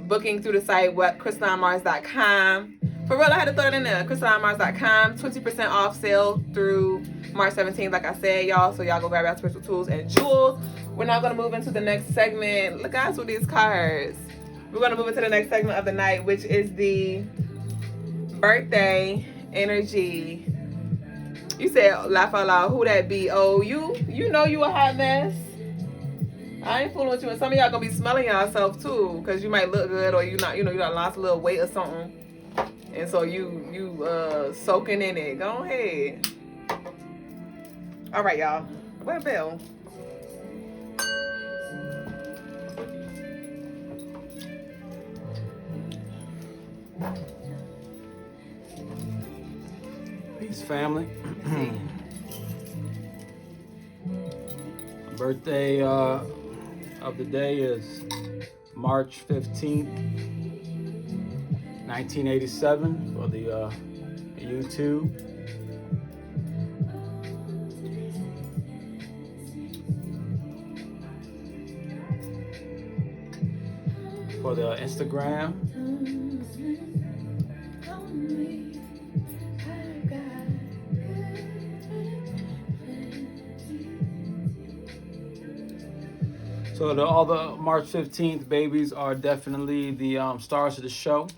booking through the site crystalinemars.com. For real, I had to throw it in there. crystalinemars.com. 20% off sale through March 17th, like I said, y'all. So y'all go grab your spiritual tools and jewels. We're now going to move into the next segment. Look at us with these cards. We're going to move into the next segment of the night, which is the birthday energy. You said, laugh out loud, who that be? Oh, you know you a hot mess. I ain't fooling with you. And some of y'all gonna be smelling yourself too, because you might look good, or you not, you done lost a little weight or something. And so you soaking in it. Go ahead. All right, y'all. Where the bell? Peace, family. Birthday of the day is March 15th, 1987 for the YouTube. For the Instagram. So all the March 15th babies are definitely the stars of the show.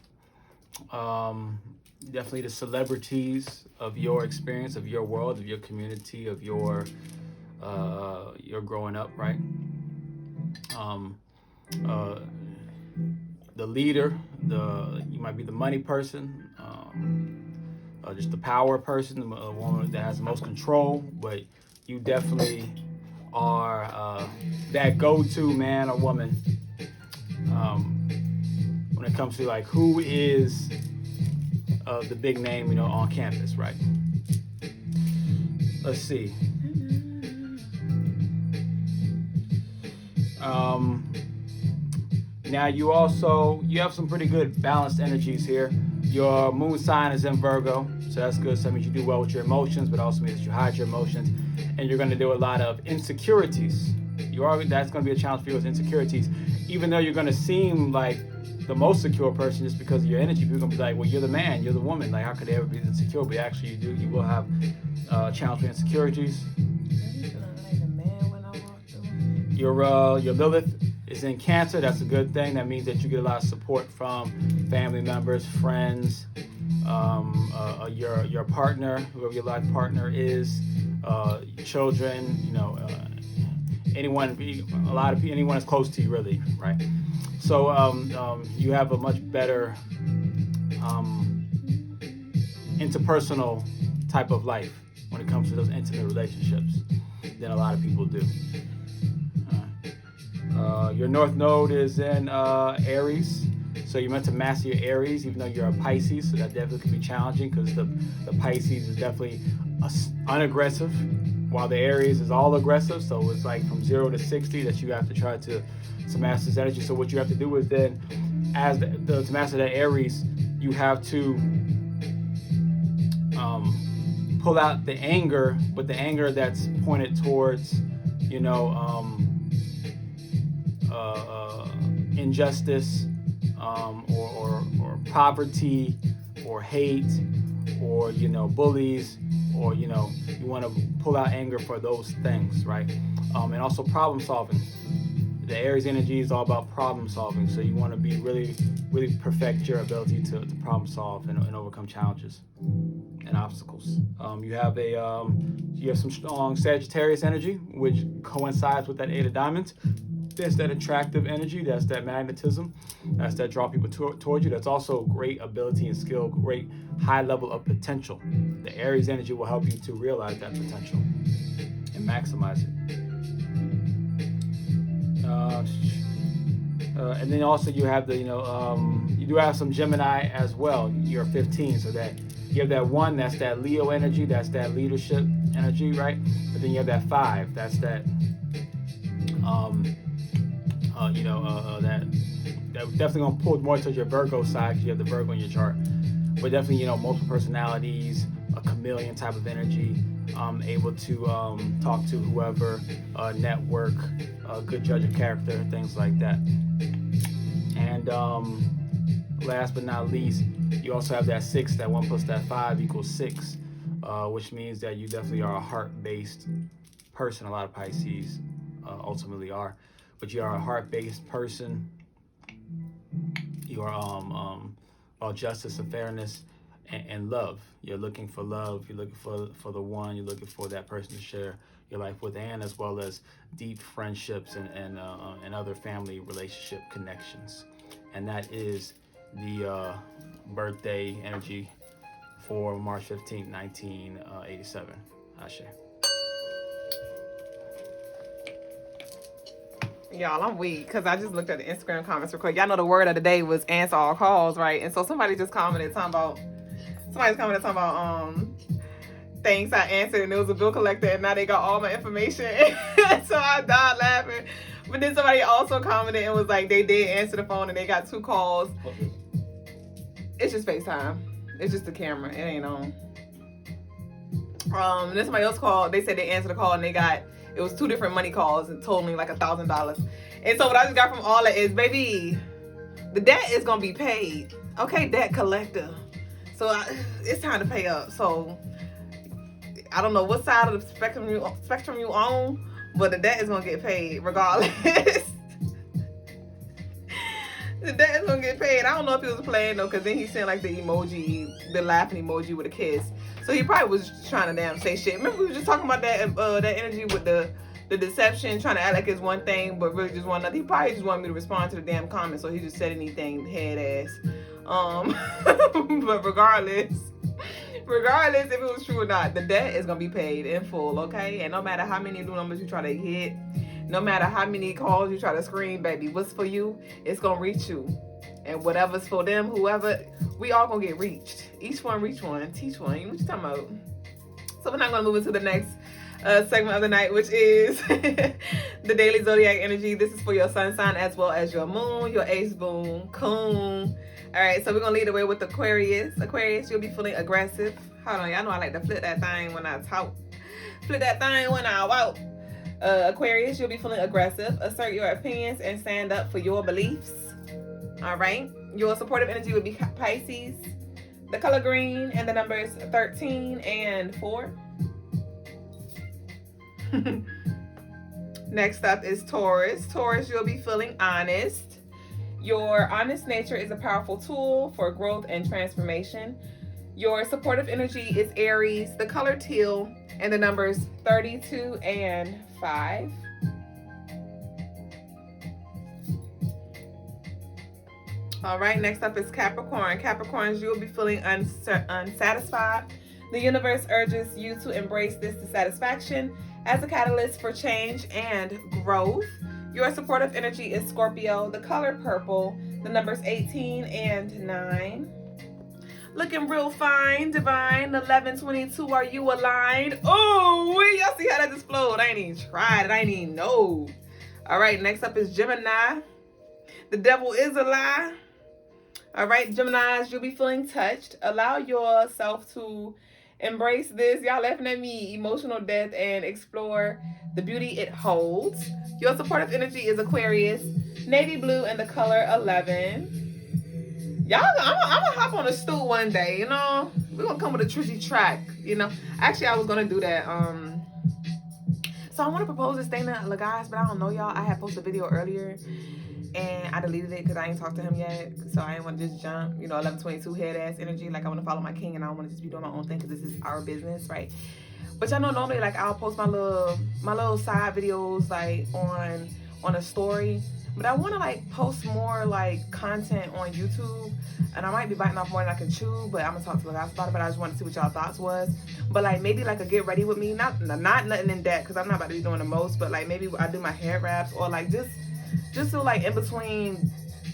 Definitely the celebrities of your experience, of your world, of your community, of your growing up, right? The leader, you might be the money person, just the power person, the woman that has the most control, but you definitely are that go-to man or woman when it comes to like who is the big name, on campus, right? Let's see. Now you have some pretty good balanced energies here. Your moon sign is in Virgo, so that's good. So that means you do well with your emotions, but also means that you hide your emotions, and you're going to do a lot of insecurities. That's going to be a challenge for you with insecurities. Even though you're going to seem like the most secure person just because of your energy, people are going to be like, well, you're the man, you're the woman. Like, how could they ever be insecure? But actually, you will have challenge with insecurities. Your Lilith is in Cancer. That's a good thing. That means that you get a lot of support from family members, friends, your partner, whoever your life partner is, children, anyone that's close to you, really, right? So you have a much better interpersonal type of life when it comes to those intimate relationships than a lot of people do. Your North Node is in Aries, so you're meant to master your Aries, even though you're a Pisces, so that definitely can be challenging because the Pisces is definitely unaggressive, while the Aries is all aggressive. So it's like from 0 to 60 that you have to try to master this energy. So what you have to do is then, as to master that Aries, you have to pull out the anger, but the anger that's pointed towards, you know, injustice, or poverty, or hate, or, you know, bullies, or, you know, you want to pull out anger for those things, right? And also problem solving. The Aries energy is all about problem solving, so you want to be really perfect your ability to problem solve and overcome challenges and obstacles. You have some strong Sagittarius energy, which coincides with that Eight of Diamonds. There's that attractive energy, that's that magnetism, that's that draw people towards you. That's also great ability and skill, great high level of potential. The Aries energy will help you to realize that potential and maximize it. And then also you have the, you do have some Gemini as well. You're 15, so that you have that 1, that's that Leo energy, that's that leadership energy, right? But then you have that 5, that's that, that definitely gonna pull more towards your Virgo side because you have the Virgo in your chart. But definitely, multiple personalities, a chameleon type of energy, able to talk to whoever, network, good judge of character, things like that. And last but not least, you also have that 6, that 1 plus that 5 equals 6, which means that you definitely are a heart-based person. A lot of Pisces ultimately are, but you are a heart-based person. You are about justice and fairness and love. You're looking for love. You're looking for the one. You're looking for that person to share your life with, and as well as deep friendships and other family relationship connections. And that is the birthday energy for March 15th, 1987. Ashe. Y'all, I'm weak because I just looked at the Instagram comments real quick. Y'all know the word of the day was answer all calls, right? And so somebody commented talking about thanks, I answered, and it was a bill collector, and now they got all my information. So I died laughing. But then somebody also commented and was like, they did answer the phone and they got 2 calls. It's just FaceTime. It's just the camera. It ain't on. Then somebody else called. They said they answered the call and it was 2 different money calls and totaling like $1,000. And so what I just got from all that is, baby, the debt is gonna be paid. Okay, debt collector. So it's time to pay up. So I don't know what side of the spectrum you own, but the debt is gonna get paid regardless. The debt is gonna get paid. I don't know if he was playing though, because then he sent like the emoji, the laughing emoji with a kiss. So he probably was trying to damn say shit. Remember we were just talking about that that energy with the deception, trying to act like it's one thing, but really just one another. He probably just wanted me to respond to the damn comment, so he just said anything head ass. But regardless if it was true or not, the debt is gonna be paid in full, okay? And no matter how many new numbers you try to hit, no matter how many calls you try to screen, baby, what's for you, it's gonna reach you. And whatever's for them, whoever, we all gonna get reached. Each one reach one, teach one. You know what you're talking about? So we're not gonna move into the next segment of the night, which is the daily zodiac energy. This is for your sun sign as well as your moon, your ace boon, coon. All right, so we're gonna lead the way with Aquarius. Aquarius, you'll be feeling aggressive. Hold on, y'all know I like to flip that thing when I talk. Flip that thing when I walk. Aquarius, you'll be feeling aggressive. Assert your opinions and stand up for your beliefs. All right, your supportive energy would be Pisces. The color green and the numbers 13 and 4. Next up is Taurus. Taurus, you'll be feeling honest. Your honest nature is a powerful tool for growth and transformation. Your supportive energy is Aries, the color teal, and the numbers 32 and 5. All right, next up is Capricorn. Capricorns, you will be feeling unsatisfied. The universe urges you to embrace this dissatisfaction as a catalyst for change and growth. Your supportive energy is Scorpio, the color purple, the numbers 18 and 9. Looking real fine, divine, 11-22, are you aligned? Oh, y'all see how that just flowed? I ain't even tried it, I ain't even know. All right, next up is Gemini. The devil is a lie. All right, Geminis, you'll be feeling touched. Allow yourself to Embrace this. Y'all laughing at me. Emotional depth and explore the beauty it holds. Your supportive energy is Aquarius, navy blue, and the color 11. Y'all, I'm gonna hop on a stool one day. You know, we're gonna come with a Trishy track. You know, actually, I was gonna do that. So I want to propose this thing to Logas, but I don't know, y'all. I had posted a video earlier and I deleted it because I ain't talked to him yet. So I didn't want to just jump, 1122 head ass energy. Like, I want to follow my king and I don't want to just be doing my own thing because this is our business, right? But y'all know normally, like, I'll post my little side videos like on a story. But I want to like post more like content on YouTube, and I might be biting off more than I can chew. But I'm gonna talk to Logas about it. But I just wanted to see what y'all thoughts was. But like maybe like a get ready with me, not nothing in depth because I'm not about to be doing the most. But like maybe I do my hair wraps or like just so like in between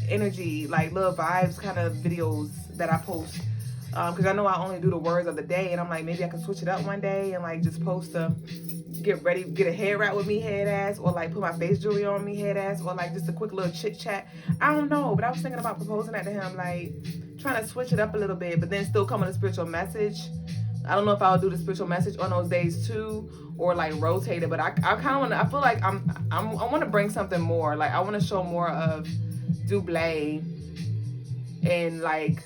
energy, like little vibes kind of videos that I post. Because I know I only do the words of the day, and I'm like maybe I can switch it up one day and like just post a get ready, get a hair wrap with me head ass, or like put my face jewelry on me head ass, or like just a quick little chit chat. I don't know, but I was thinking about proposing that to him, like trying to switch it up a little bit, but then still come with a spiritual message. I don't know if I'll do the spiritual message on those days too, or like rotate it, but I kind of want to. I feel like I want to bring something more. Like I want to show more of Duüblé and like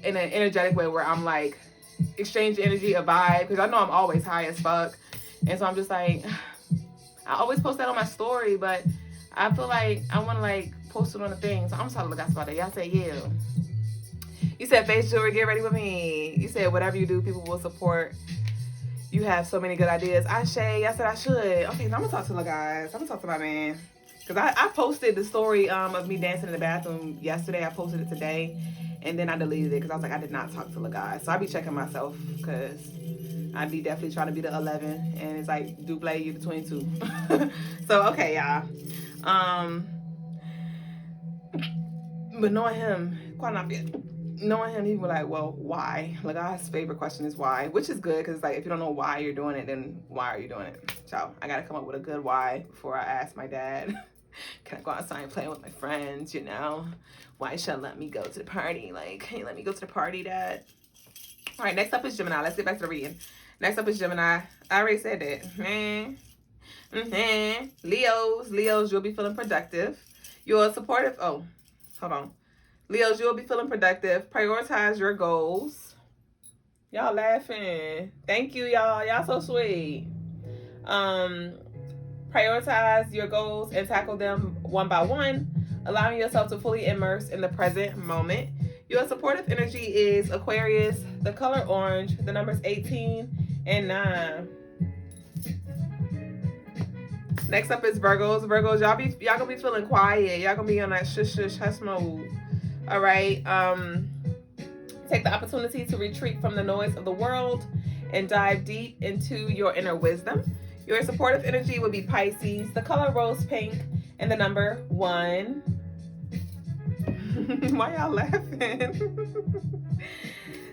in an energetic way where I'm like exchange energy, a vibe, because I know I'm always high as fuck. And so I'm just like, I always post that on my story, but I feel like I want to like post it on the thing. So I'm talking to Logas about that. Y'all say, yeah. You said face jewelry, get ready with me. You said whatever you do, people will support. You have so many good ideas. I said I should. Okay, so I'm going to talk to Logas. I'm going to talk to my man. Because I posted the story of me dancing in the bathroom yesterday. I posted it today. And then I deleted it because I was like, I did not talk to Logas. So I be checking myself because I'd be definitely trying to be the 11, and it's like Duüblé, you're the 22. So okay, y'all. But knowing him, quite not yet. Knowing him, he was like, well, why? Logas' favorite question is why, which is good because like if you don't know why you're doing it, then why are you doing it? So I gotta come up with a good why before I ask my dad. Can I go outside and play with my friends? Why should I let me go to the party? Like, can you let me go to the party, Dad? All right, next up is Gemini. Let's get back to the reading. Next up is Gemini. I already said that. Leos, you'll be feeling productive. You're supportive. Oh, hold on. Leos, you'll be feeling productive. Prioritize your goals. Y'all laughing. Thank you, y'all. Y'all so sweet. Prioritize your goals and tackle them one by one, allowing yourself to fully immerse in the present moment. Your supportive energy is Aquarius, the color orange, the numbers 18 and 9. Next up is Virgos. Virgos, y'all gonna be feeling quiet. Y'all gonna be on that shush hush mode. All right. Take the opportunity to retreat from the noise of the world and dive deep into your inner wisdom. Your supportive energy will be Pisces, the color rose pink, and the number 1. Why y'all laughing?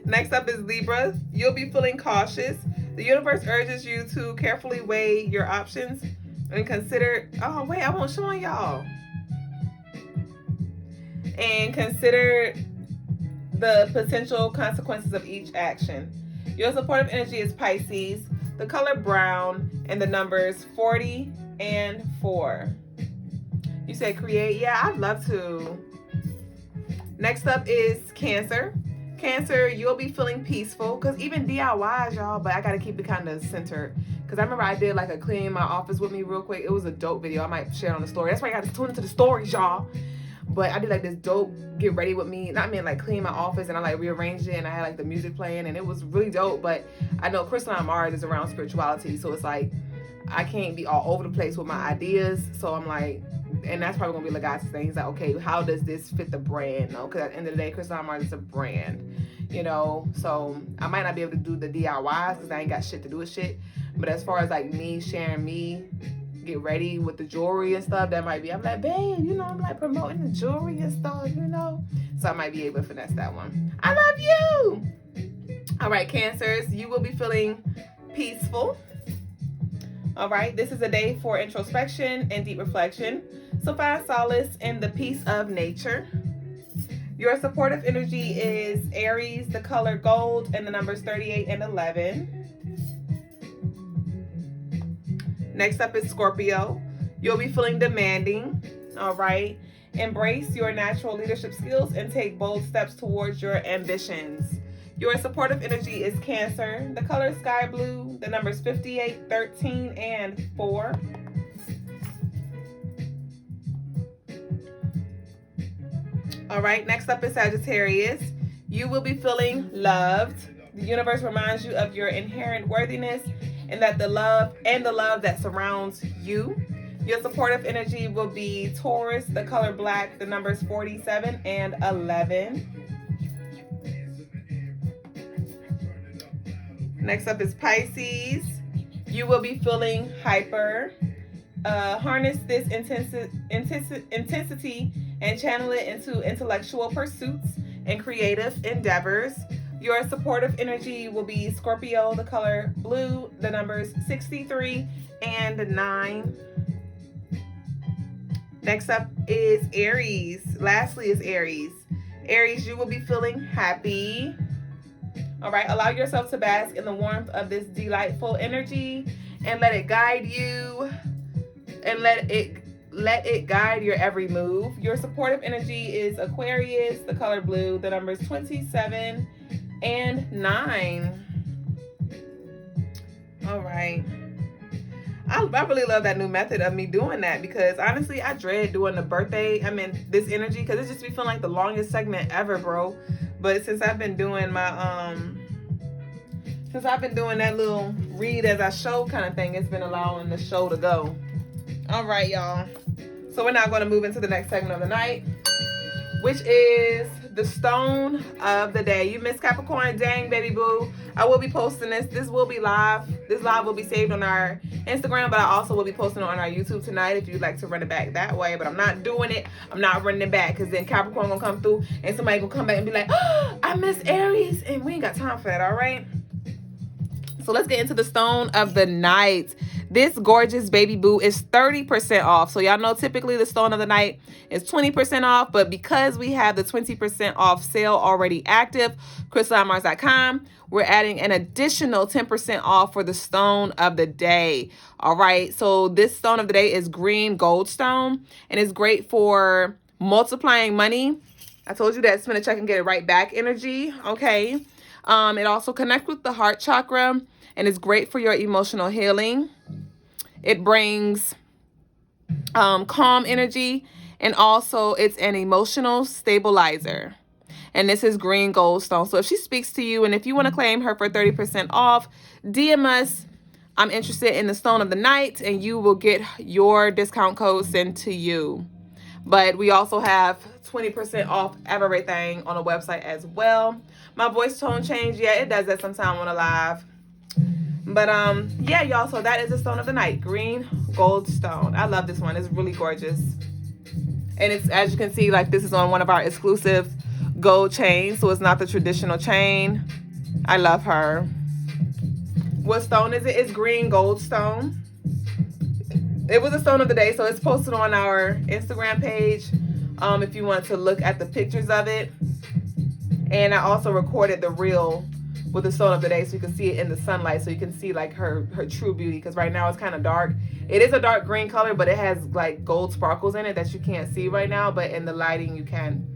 Next up is Libra. You'll be feeling cautious. The universe urges you to carefully weigh your options and consider. Oh wait, I won't show y'all. And consider the potential consequences of each action. Your supportive energy is Pisces, the color brown, and the numbers 40 and 4. You said create? Yeah, I'd love to. Next up is Cancer. Cancer, you'll be feeling peaceful, because even DIYs, y'all, but I got to keep it kind of centered. Because I remember I did like a clean my office with me real quick. It was a dope video. I might share it on the story. That's why I got to tune into the stories, y'all. But I did like this dope get ready with me. Not like clean my office, and I like rearranged it, and I had like the music playing, and it was really dope. But I know Crystaline Mars is around spirituality, so it's like I can't be all over the place with my ideas. So I'm like, and that's probably gonna be Logas' thing. He's like, okay, how does this fit the brand? No, because at the end of the day, Crystaline Mars is a brand, So I might not be able to do the DIYs because I ain't got shit to do with shit. But as far as like me sharing me get ready with the jewelry and stuff, that might be, I'm like, babe, I'm like promoting the jewelry and stuff, So I might be able to finesse that one. I love you. All right, Cancers, you will be feeling peaceful. All right, this is a day for introspection and deep reflection. So find solace in the peace of nature. Your supportive energy is Aries, the color gold, and the numbers 38 and 11. Next up is Scorpio. You'll be feeling demanding, all right? Embrace your natural leadership skills and take bold steps towards your ambitions. Your supportive energy is Cancer, the color sky blue, the numbers 58, 13, and 4. All right, next up is Sagittarius. You will be feeling loved. The universe reminds you of your inherent worthiness and that the love that surrounds you. Your supportive energy will be Taurus, the color black, the numbers 47 and 11. Next up is Pisces. You will be feeling hyper. Harness this intensity and channel it into intellectual pursuits and creative endeavors. Your supportive energy will be Scorpio, the color blue, the numbers 63 and 9. Next up is Aries. Lastly is Aries. Aries, you will be feeling happy. All right, allow yourself to bask in the warmth of this delightful energy and let it guide you and let it guide your every move. Your supportive energy is Aquarius, the color blue, the numbers 27 and 9. All right. I really love that new method of me doing that because honestly, I dread doing the birthday. This energy because it just be feeling like the longest segment ever, bro. But since I've been doing my that little read as I show kind of thing, it's been allowing the show to go. All right, y'all. So we're now going to move into the next segment of the night, which is the stone of the day. You missed Capricorn, dang baby boo. I will be posting this. This will be live. This live will be saved on our Instagram, but I also will be posting it on our YouTube tonight if you'd like to run it back that way. But I'm not doing it. I'm not running it back because then Capricorn gonna come through and somebody gonna come back and be like, oh, I miss Aries, and we ain't got time for that. All right. So let's get into the stone of the night. This gorgeous baby boo is 30% off. So y'all know typically the stone of the night is 20% off, but because we have the 20% off sale already active, CrystalineMars.com, we're adding an additional 10% off for the stone of the day. All right, so this stone of the day is green gold stone, and it's great for multiplying money. I told you that spin a check and get it right back energy, okay? It also connects with the heart chakra, and it's great for your emotional healing. It brings calm energy, and also it's an emotional stabilizer. And this is green gold stone. So if she speaks to you and if you want to claim her for 30% off, DM us. I'm interested in the stone of the night, and you will get your discount code sent to you. But we also have 20% off everything on the website as well. My voice tone change, yeah, it does that sometime on a live. But yeah, y'all, so that is the stone of the night, green gold stone. I love this one. It's really gorgeous. And it's, as you can see, like this is on one of our exclusive gold chains, so it's not the traditional chain. I love her. What stone is it? It's green gold stone. It was a stone of the day, so it's posted on our Instagram page if you want to look at the pictures of it. And I also recorded the reel with the stone of the day so you can see it in the sunlight, so you can see like her true beauty, because right now it's kind of dark. It is a dark green color, but it has like gold sparkles in it that you can't see right now, but in the lighting you can.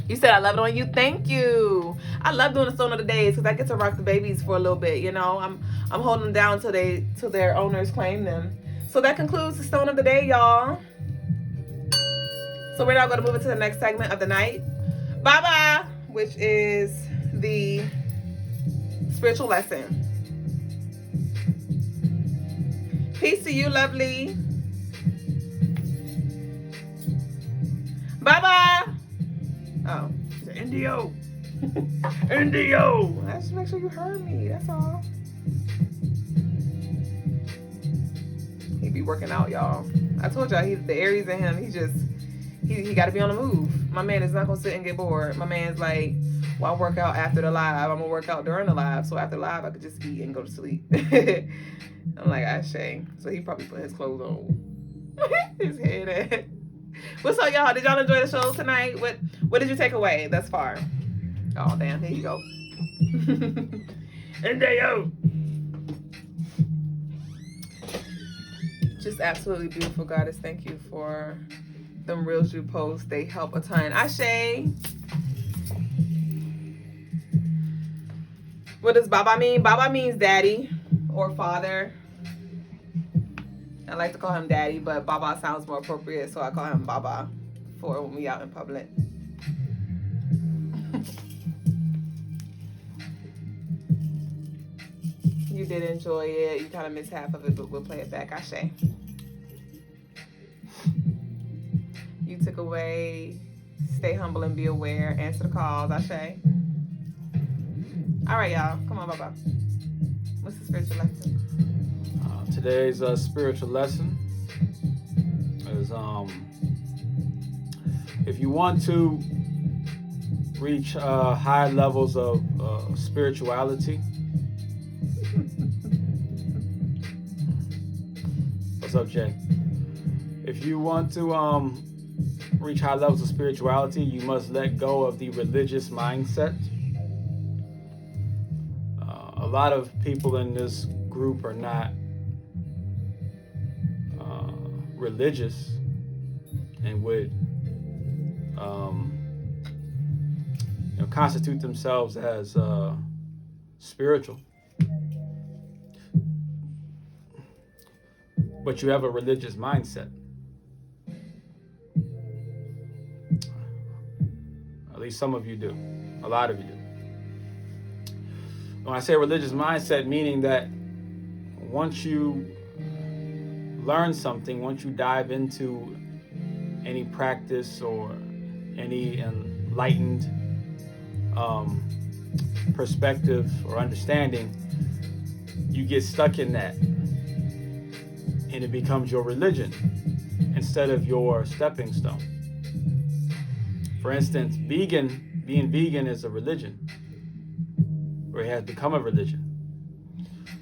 You said I love it on you. Thank you. I love doing the stone of the days because I get to rock the babies for a little bit. You know, I'm holding them down till their owners claim them. So that concludes the stone of the day, y'all. So we're now going to move into the next segment of the night. Bye-bye, which is the spiritual lesson. Peace to you, lovely. Bye-bye. Oh, Indio. Indio. I just make sure you heard me. That's all. He be working out, y'all. I told y'all he's the Aries in him. He got to be on the move. My man is not gonna sit and get bored. My man's like, well, I work out after the live. I'm gonna work out during the live. So after the live, I could just eat and go to sleep. I'm like, I shame. So he probably put his clothes on. His head at. What's up, y'all? Did y'all enjoy the show tonight? What What did you take away thus far? Oh, damn. Here you go. And they go. Just absolutely beautiful, goddess. Thank you for them reels you post. They help a ton. Ashe. What does Baba mean? Baba means daddy or father. I like to call him daddy, but Baba sounds more appropriate, so I call him Baba for when we out in public. You did enjoy it. You kind of missed half of it, but we'll play it back. Ashe. You took away, stay humble and be aware, answer the calls. Ashe. All right, y'all. Come on, Baba. What's the spiritual lesson? Today's spiritual lesson is if you want to reach high levels of spirituality. What's up, Jay? If you want to reach high levels of spirituality, you must let go of the religious mindset. A lot of people in this group are not religious and would constitute themselves as spiritual, but you have a religious mindset. At least some of you do. A lot of you do. When I say religious mindset, meaning that once you learn something, once you dive into any practice or any enlightened perspective or understanding, you get stuck in that and it becomes your religion instead of your stepping stone. For instance, being vegan is a religion, or it has become a religion,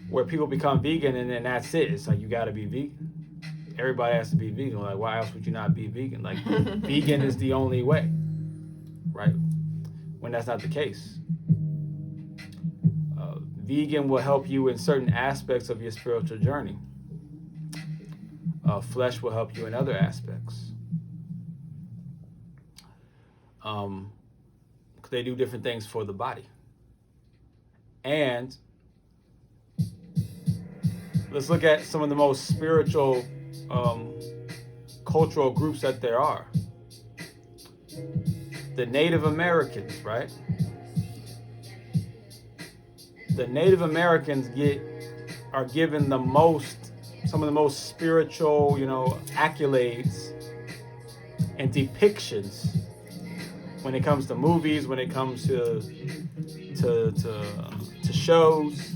where people become vegan and then that's it. It's like, you got to be vegan. Everybody has to be vegan. Like, why else would you not be vegan? Like, vegan is the only way, right? When that's not the case. Vegan will help you in certain aspects of your spiritual journey. Flesh will help you in other aspects. They do different things for the body. And let's look at some of the most spiritual cultural groups that there are. The Native Americans, right? The Native Americans are given some of the most spiritual, accolades and depictions when it comes to movies, when it comes to shows.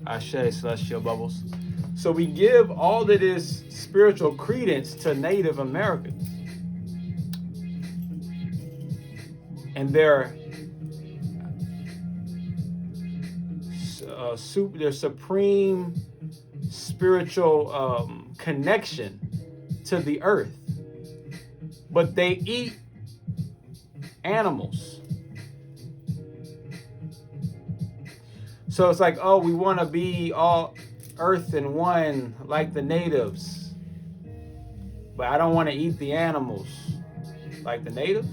Ashe, celestial bubbles. So we give all of this spiritual credence to Native Americans and their supreme spiritual connection to the earth, but they eat animals. So it's like, oh, we want to be all earth and one like the natives, but I don't want to eat the animals like the natives.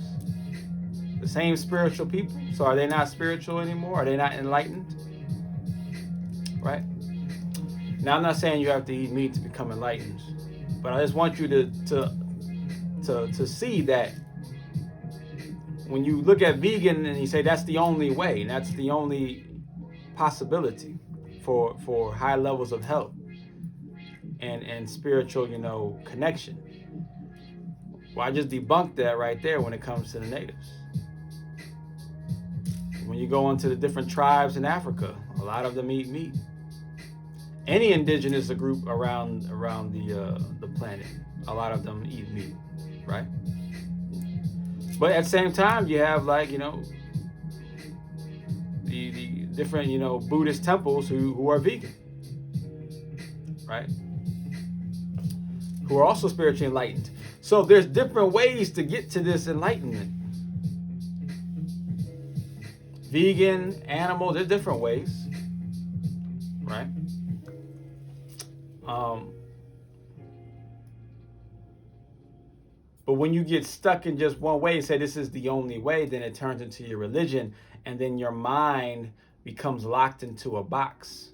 The same spiritual people. So are they not spiritual anymore? Are they not enlightened? Right? Now, I'm not saying you have to eat meat to become enlightened, but I just want you to see that when you look at vegan and you say that's the only way, and that's the only possibility for high levels of health and spiritual, connection. Well, I just debunked that right there when it comes to the natives. When you go into the different tribes in Africa, a lot of them eat meat. Any indigenous group around the planet, a lot of them eat meat, right? But at the same time, you have the different Buddhist temples who are vegan, right? Who are also spiritually enlightened. So there's different ways to get to this enlightenment. Vegan, animal, there's different ways, right? But when you get stuck in just one way and say this is the only way, then it turns into your religion, and then your mind becomes locked into a box,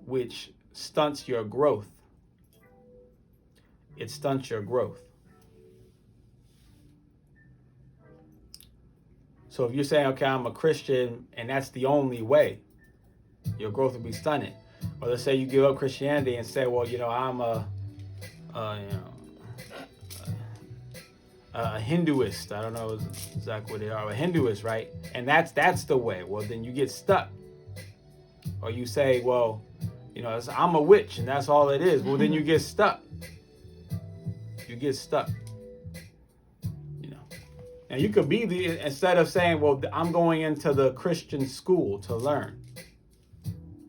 which stunts your growth. It stunts your growth. So if you're saying, okay, I'm a Christian and that's the only way, your growth will be stunted. Or let's say you give up Christianity and say, well, I'm a Hinduist. I don't know exactly what they are, a Hinduist, right? And that's the way. Well, then you get stuck. Or you say, well, I'm a witch and that's all it is. Well, then you get stuck. You get stuck. And you could be instead of saying, well, I'm going into the Christian school to learn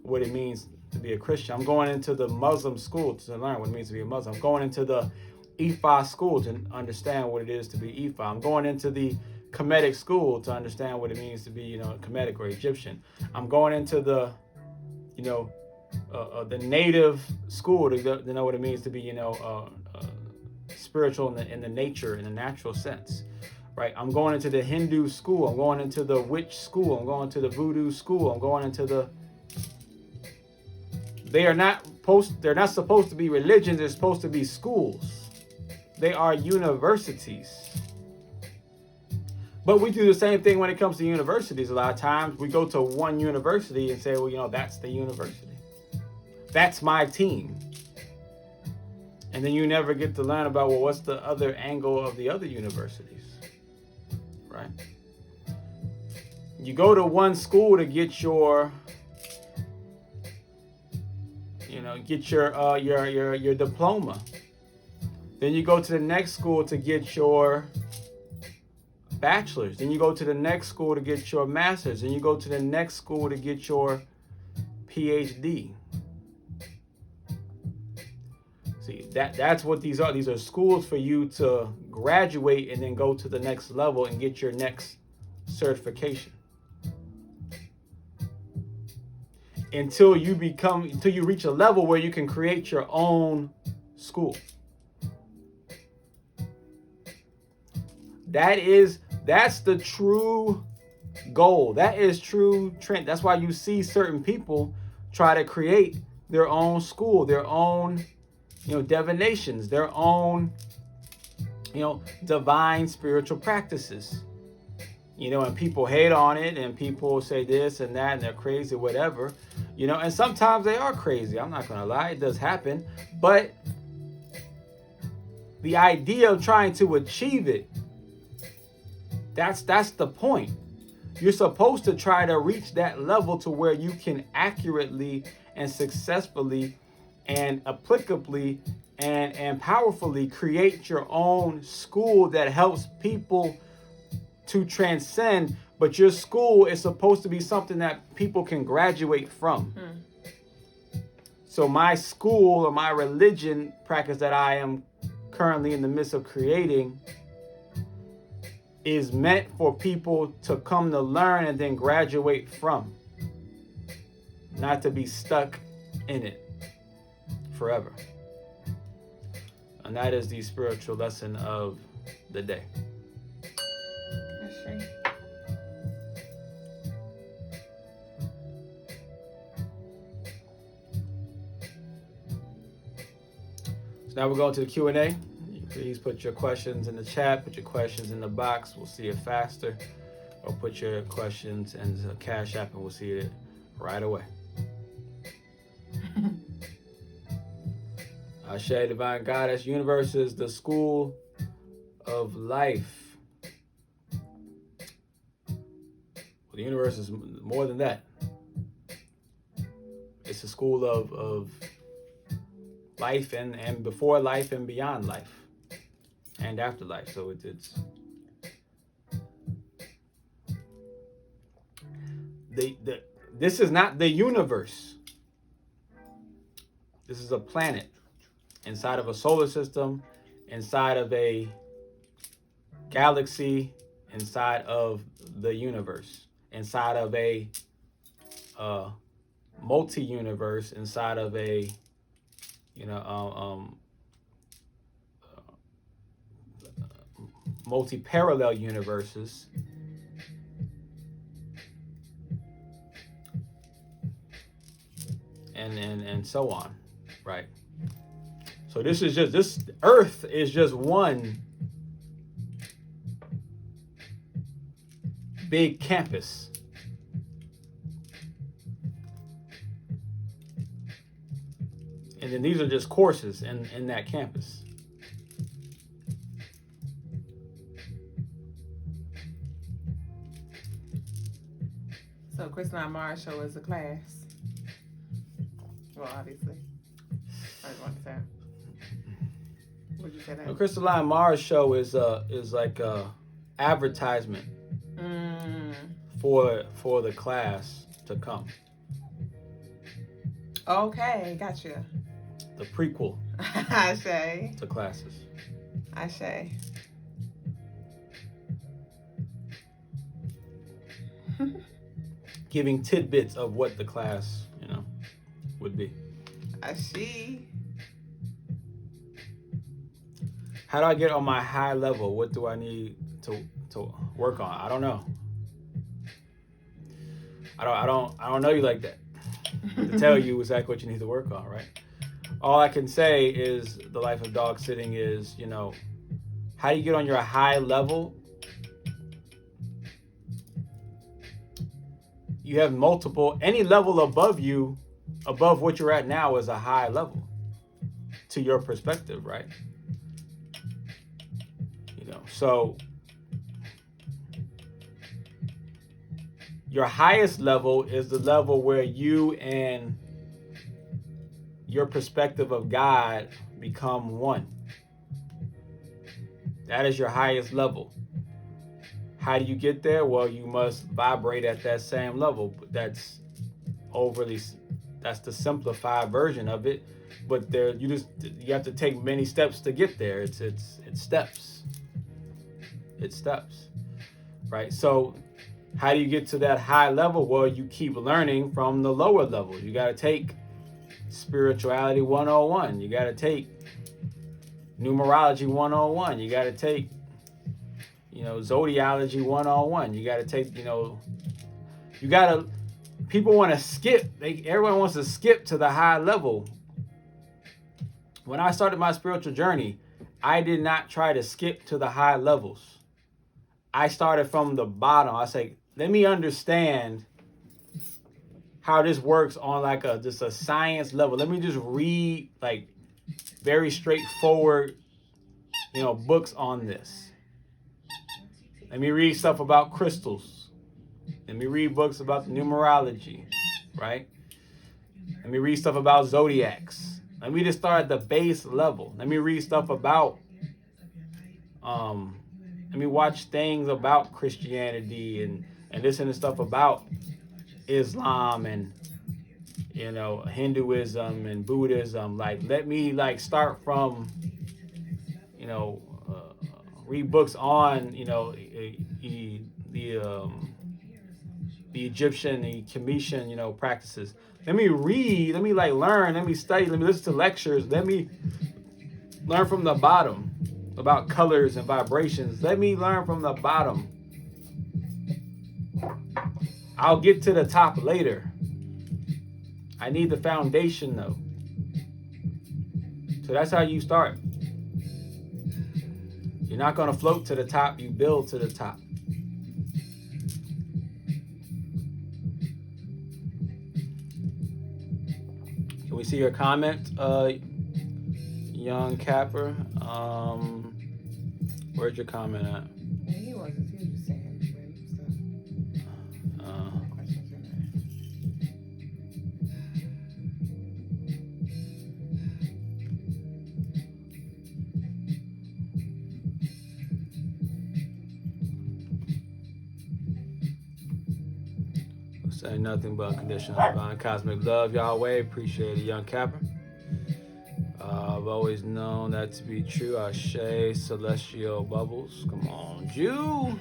what it means to be a Christian. I'm going into the Muslim school to learn what it means to be a Muslim. I'm going into the Ifa school to understand what it is to be Ifa. I'm going into the Kemetic school to understand what it means to be, Kemetic or Egyptian. I'm going into the, the native school to know what it means to be, spiritual in the nature, in the natural sense. Right, I'm going into the Hindu school. I'm going into the witch school. I'm going to the voodoo school. I'm going into the. They're not supposed to be religions. They're supposed to be schools. They are universities. But we do the same thing when it comes to universities. A lot of times we go to one university and say, well, that's the university. That's my team. And then you never get to learn about, well, what's the other angle of the other universities? Right? You go to one school to get your your diploma. Then you go to the next school to get your bachelor's. Then you go to the next school to get your master's. Then you go to the next school to get your PhD. See, that's what these are. These are schools for you to graduate and then go to the next level and get your next certification. Until you reach a level where you can create your own school. That's the true goal. That is true trend. That's why you see certain people try to create their own school, their own divinations, their own, divine spiritual practices, and people hate on it and people say this and that and they're crazy, whatever, and sometimes they are crazy. I'm not going to lie. It does happen. But the idea of trying to achieve it, that's the point. You're supposed to try to reach that level to where you can accurately and successfully and applicably and powerfully create your own school that helps people to transcend. But your school is supposed to be something that people can graduate from. So my school or my religion practice that I am currently in the midst of creating is meant for people to come to learn and then graduate from, not to be stuck in it forever. And that is the spiritual lesson of the day. That's true. So now we're going to the Q&A. Please put your questions in the chat, put your questions in the box. We'll see it faster. Or put your questions in the Cash App and we'll see it right away. Ashe, Divine Goddess. Universe is the school of life. Well, the universe is more than that. It's a school of life and before life and beyond life and afterlife. So it's this is not the universe. This is a planet inside of a solar system, inside of a galaxy, inside of the universe, inside of a multi-universe, inside of a multi-parallel universes, and so on, right? So this Earth is just one big campus. And then these are just courses in that campus. So Crystaline Mars show is a class. Well, obviously. I just want to say. What'd you say that? The Crystaline Mars show is like a advertisement for the class to come. Okay, gotcha. The prequel Ashe. to classes. Ashe. Giving tidbits of what the class, would be. Ashe. How do I get on my high level? What do I need to work on? I don't know. I don't know you like that to tell you exactly what you need to work on, right? All I can say is the life of dog sitting is, how you get on your high level. You have any level above you, above what you're at now is a high level to your perspective, right? So your highest level is the level where you and your perspective of God become one. That is your highest level. How do you get there? Well, you must vibrate at that same level. But that's the simplified version of it. But you have to take many steps to get there. It's steps. It's steps, right? So how do you get to that high level? Well, you keep learning from the lower level. You got to take spirituality 101. You got to take numerology 101. You got to take, zodiology 101. You got to take, people want to skip. Everyone wants to skip to the high level. When I started my spiritual journey, I did not try to skip to the high levels. I started from the bottom. I say, let me understand how this works on just a science level. Let me just read very straightforward, books on this. Let me read stuff about crystals. Let me read books about the numerology, right? Let me read stuff about zodiacs. Let me just start at the base level. Let me read stuff about, let me watch things about Christianity and listen to stuff about Islam and, Hinduism and Buddhism. Let me start from, read books on, the Egyptian, the Cometian, practices. Let me read, let me learn, let me study, let me listen to lectures, let me learn from the bottom about colors and vibrations. Let me learn from the bottom. I'll get to the top later. I need the foundation though. So that's how you start. You're not going to float to the top, you build to the top. Can we see your comment, Young Capper? Where's your comment at? He wasn't. He was just saying stuff. Questions in there. Say nothing but unconditional divine cosmic love, Yahweh. Appreciate it, Young Capper. I've always known that to be true. Ashe, celestial bubbles. Come on, Jew.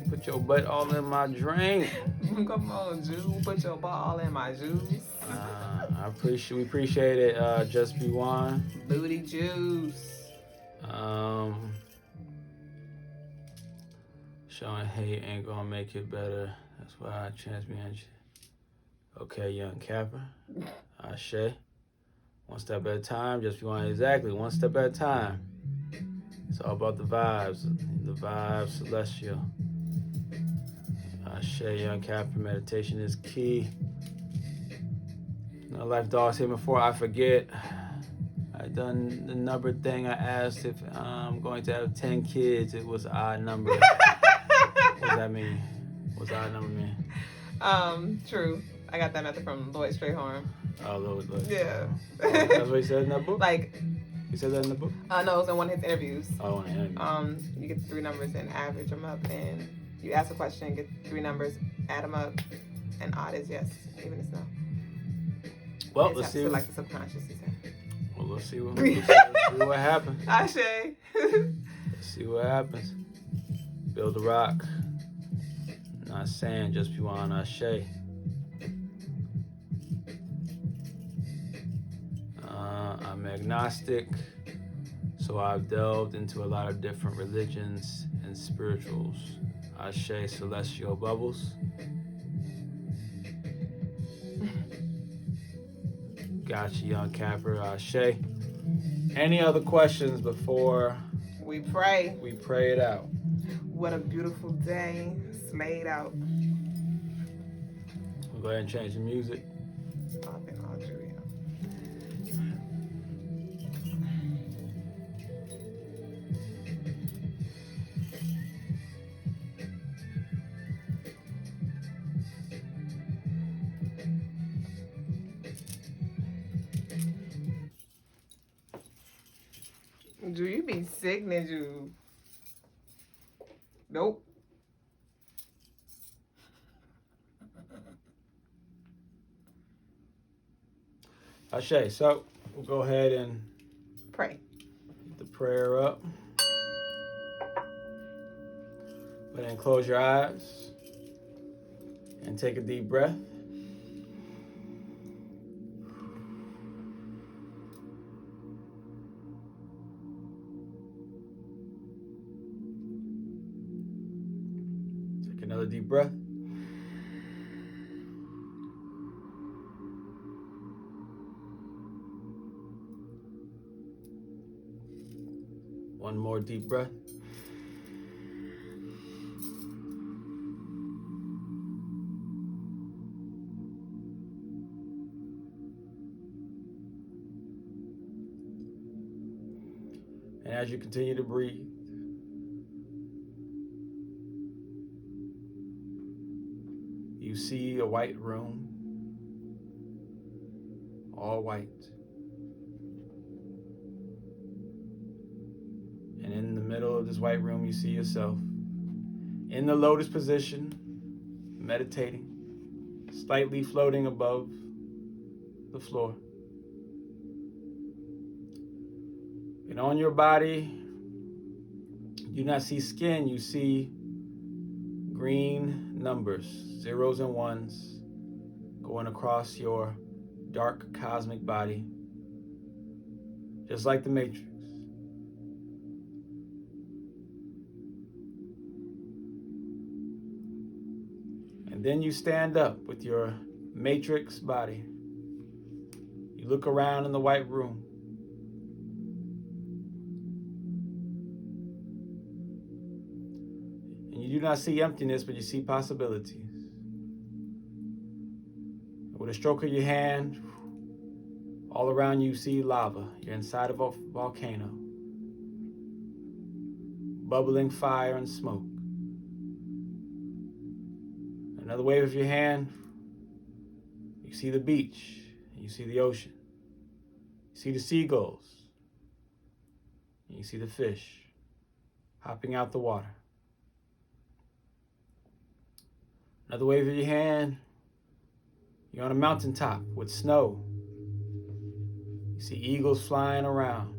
Put your butt all in my drink. Come on, Jew. Put your butt all in my juice. We appreciate it. Just be one. Booty juice. Showing hate ain't gonna make it better. That's why I transmute. Okay, young Capper. Ashe. One step at a time. Just be one. Exactly. One step at a time. It's all about the vibes. The vibes, celestial. Ashe, young Capper. Meditation is key. No life dogs here before I forget. I done the number thing. I asked if I'm going to have 10 kids. It was an odd number. What does that mean? What's odd number mean? True. I got that method from Lloyd Strayhorn. Oh, Lloyd. Yeah. That's what he said in that book? Like. He said that in the book? No, it was in one of his interviews. Oh, in the interview. You get 3 numbers and average them up, and you ask a question, get 3 numbers, add them up, and odd is yes, even is no. Well, let's see. Like the subconscious, he said. Well, let's see what happens. Ashe. Let's see what happens. Build a rock. Not sand, just be on Ashe. I'm agnostic, so I've delved into a lot of different religions and spirituals. Ashe, celestial bubbles. Gotcha, young Capper. Ashe. Any other questions before we pray? We pray it out. What a beautiful day. Slayed out. We'll go ahead and change the music. Do you be sick, Niju? Nope. Ashe, so we'll go ahead and pray. Get the prayer up. Go ahead and close your eyes and take a deep breath. Another deep breath. One more deep breath. And as you continue to breathe, you see a white room, all white. And in the middle of this white room, you see yourself in the lotus position, meditating, slightly floating above the floor. And on your body, you do not see skin, you see green numbers, zeros and ones, going across your dark cosmic body, just like the Matrix. And then you stand up with your Matrix body. You look around in the white room. And you do not see emptiness, but you see possibilities. With a stroke of your hand, all around you see lava. You're inside of a volcano. Bubbling fire and smoke. Another wave of your hand, you see the beach, and you see the ocean. You see the seagulls, and you see the fish hopping out the water. Another wave of your hand, you're on a mountaintop with snow. You see eagles flying around.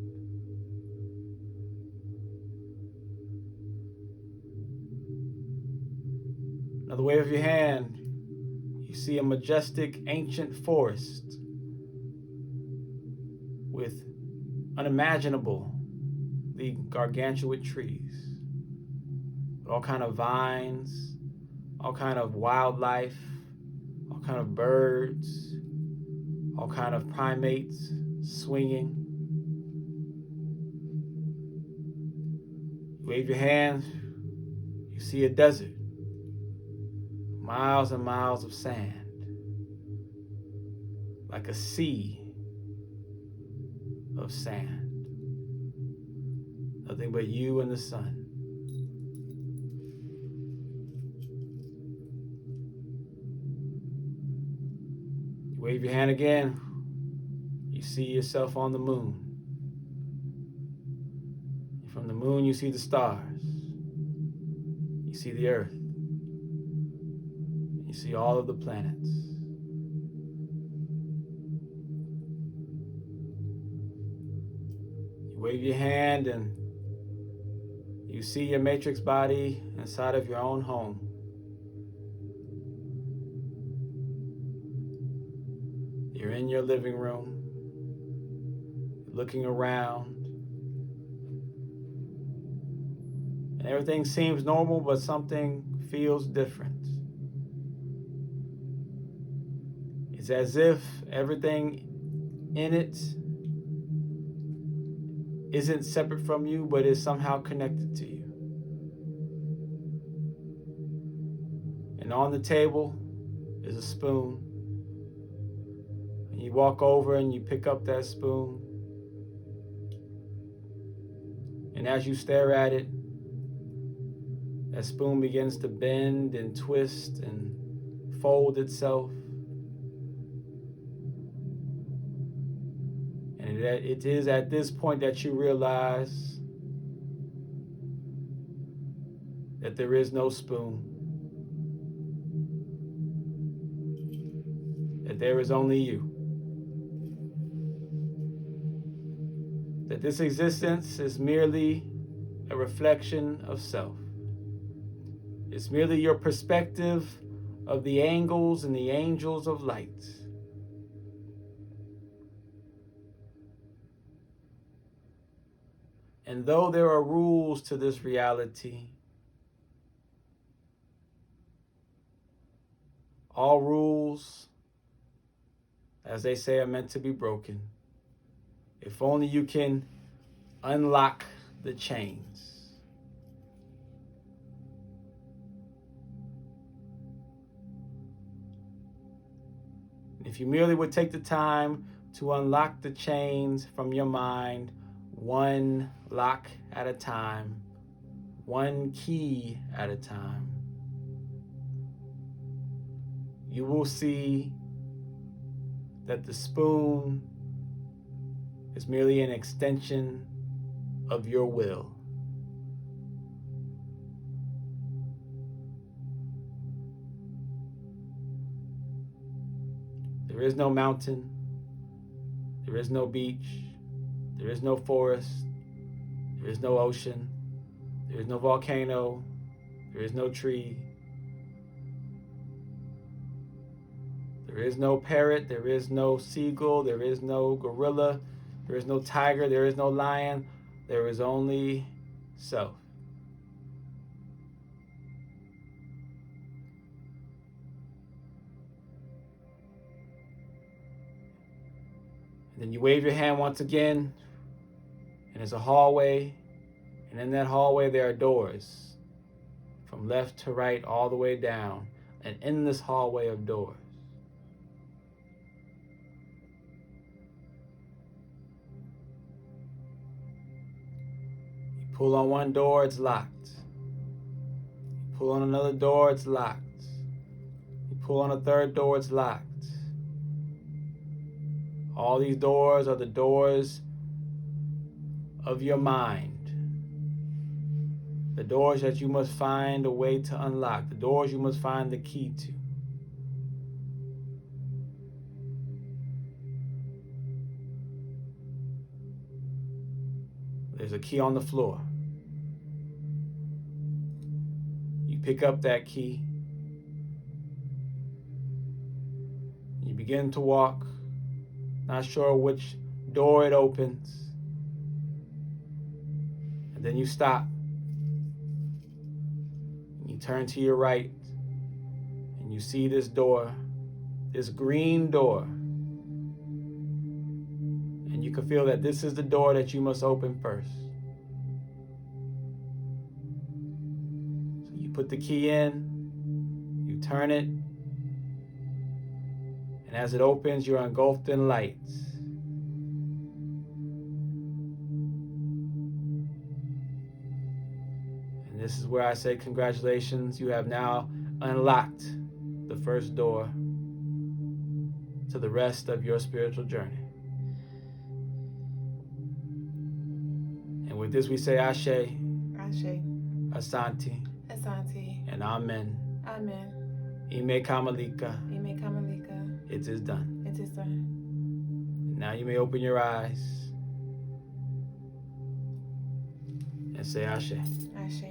Another wave of your hand, you see a majestic ancient forest with unimaginably gargantuan trees, all kind of vines, all kind of wildlife, all kind of birds, all kind of primates swinging. You wave your hand, you see a desert, miles and miles of sand, like a sea of sand. Nothing but you and the sun. You wave your hand again, you see yourself on the moon. And from the moon you see the stars. You see the earth. You see all of the planets. You wave your hand and you see your matrix body inside of your own home. You're in your living room, looking around, and everything seems normal, but something feels different. It's as if everything in it isn't separate from you, but is somehow connected to you. And on the table is a spoon. And you walk over and you pick up that spoon. And as you stare at it, that spoon begins to bend and twist and fold itself. And it is at this point that you realize that there is no spoon, that there is only you, that this existence is merely a reflection of self. It's merely your perspective of the angles and the angels of light. And though there are rules to this reality, all rules, as they say, are meant to be broken. If only you can unlock the chains. If you merely would take the time to unlock the chains from your mind, one lock at a time, one key at a time, you will see that the spoon is merely an extension of your will. There is no mountain, there is no beach, there is no forest, there is no ocean, there is no volcano, there is no tree, there is no parrot, there is no seagull, there is no gorilla, there is no tiger, there is no lion, there is only self. And then you wave your hand once again, and there's a hallway, and in that hallway there are doors from left to right all the way down, an endless hallway of doors. You pull on one door, it's locked. You pull on another door, it's locked. You pull on a third door, it's locked. All these doors are the doors of your mind. The doors that you must find a way to unlock. The doors you must find the key to. There's a key on the floor. You pick up that key. You begin to walk, not sure which door it opens. And then you stop. You turn to your right and you see this door, this green door. And you can feel that this is the door that you must open first. So you put the key in, you turn it, and as it opens, you're engulfed in light. And this is where I say congratulations, you have now unlocked the first door to the rest of your spiritual journey. And with this we say Ashe, Ashe, Asante, Asante, and Amen. Amen. Ime Kamalika, Ime Kamalika. it is done. It is done. Now you may open your eyes and say Ashe. Ashe.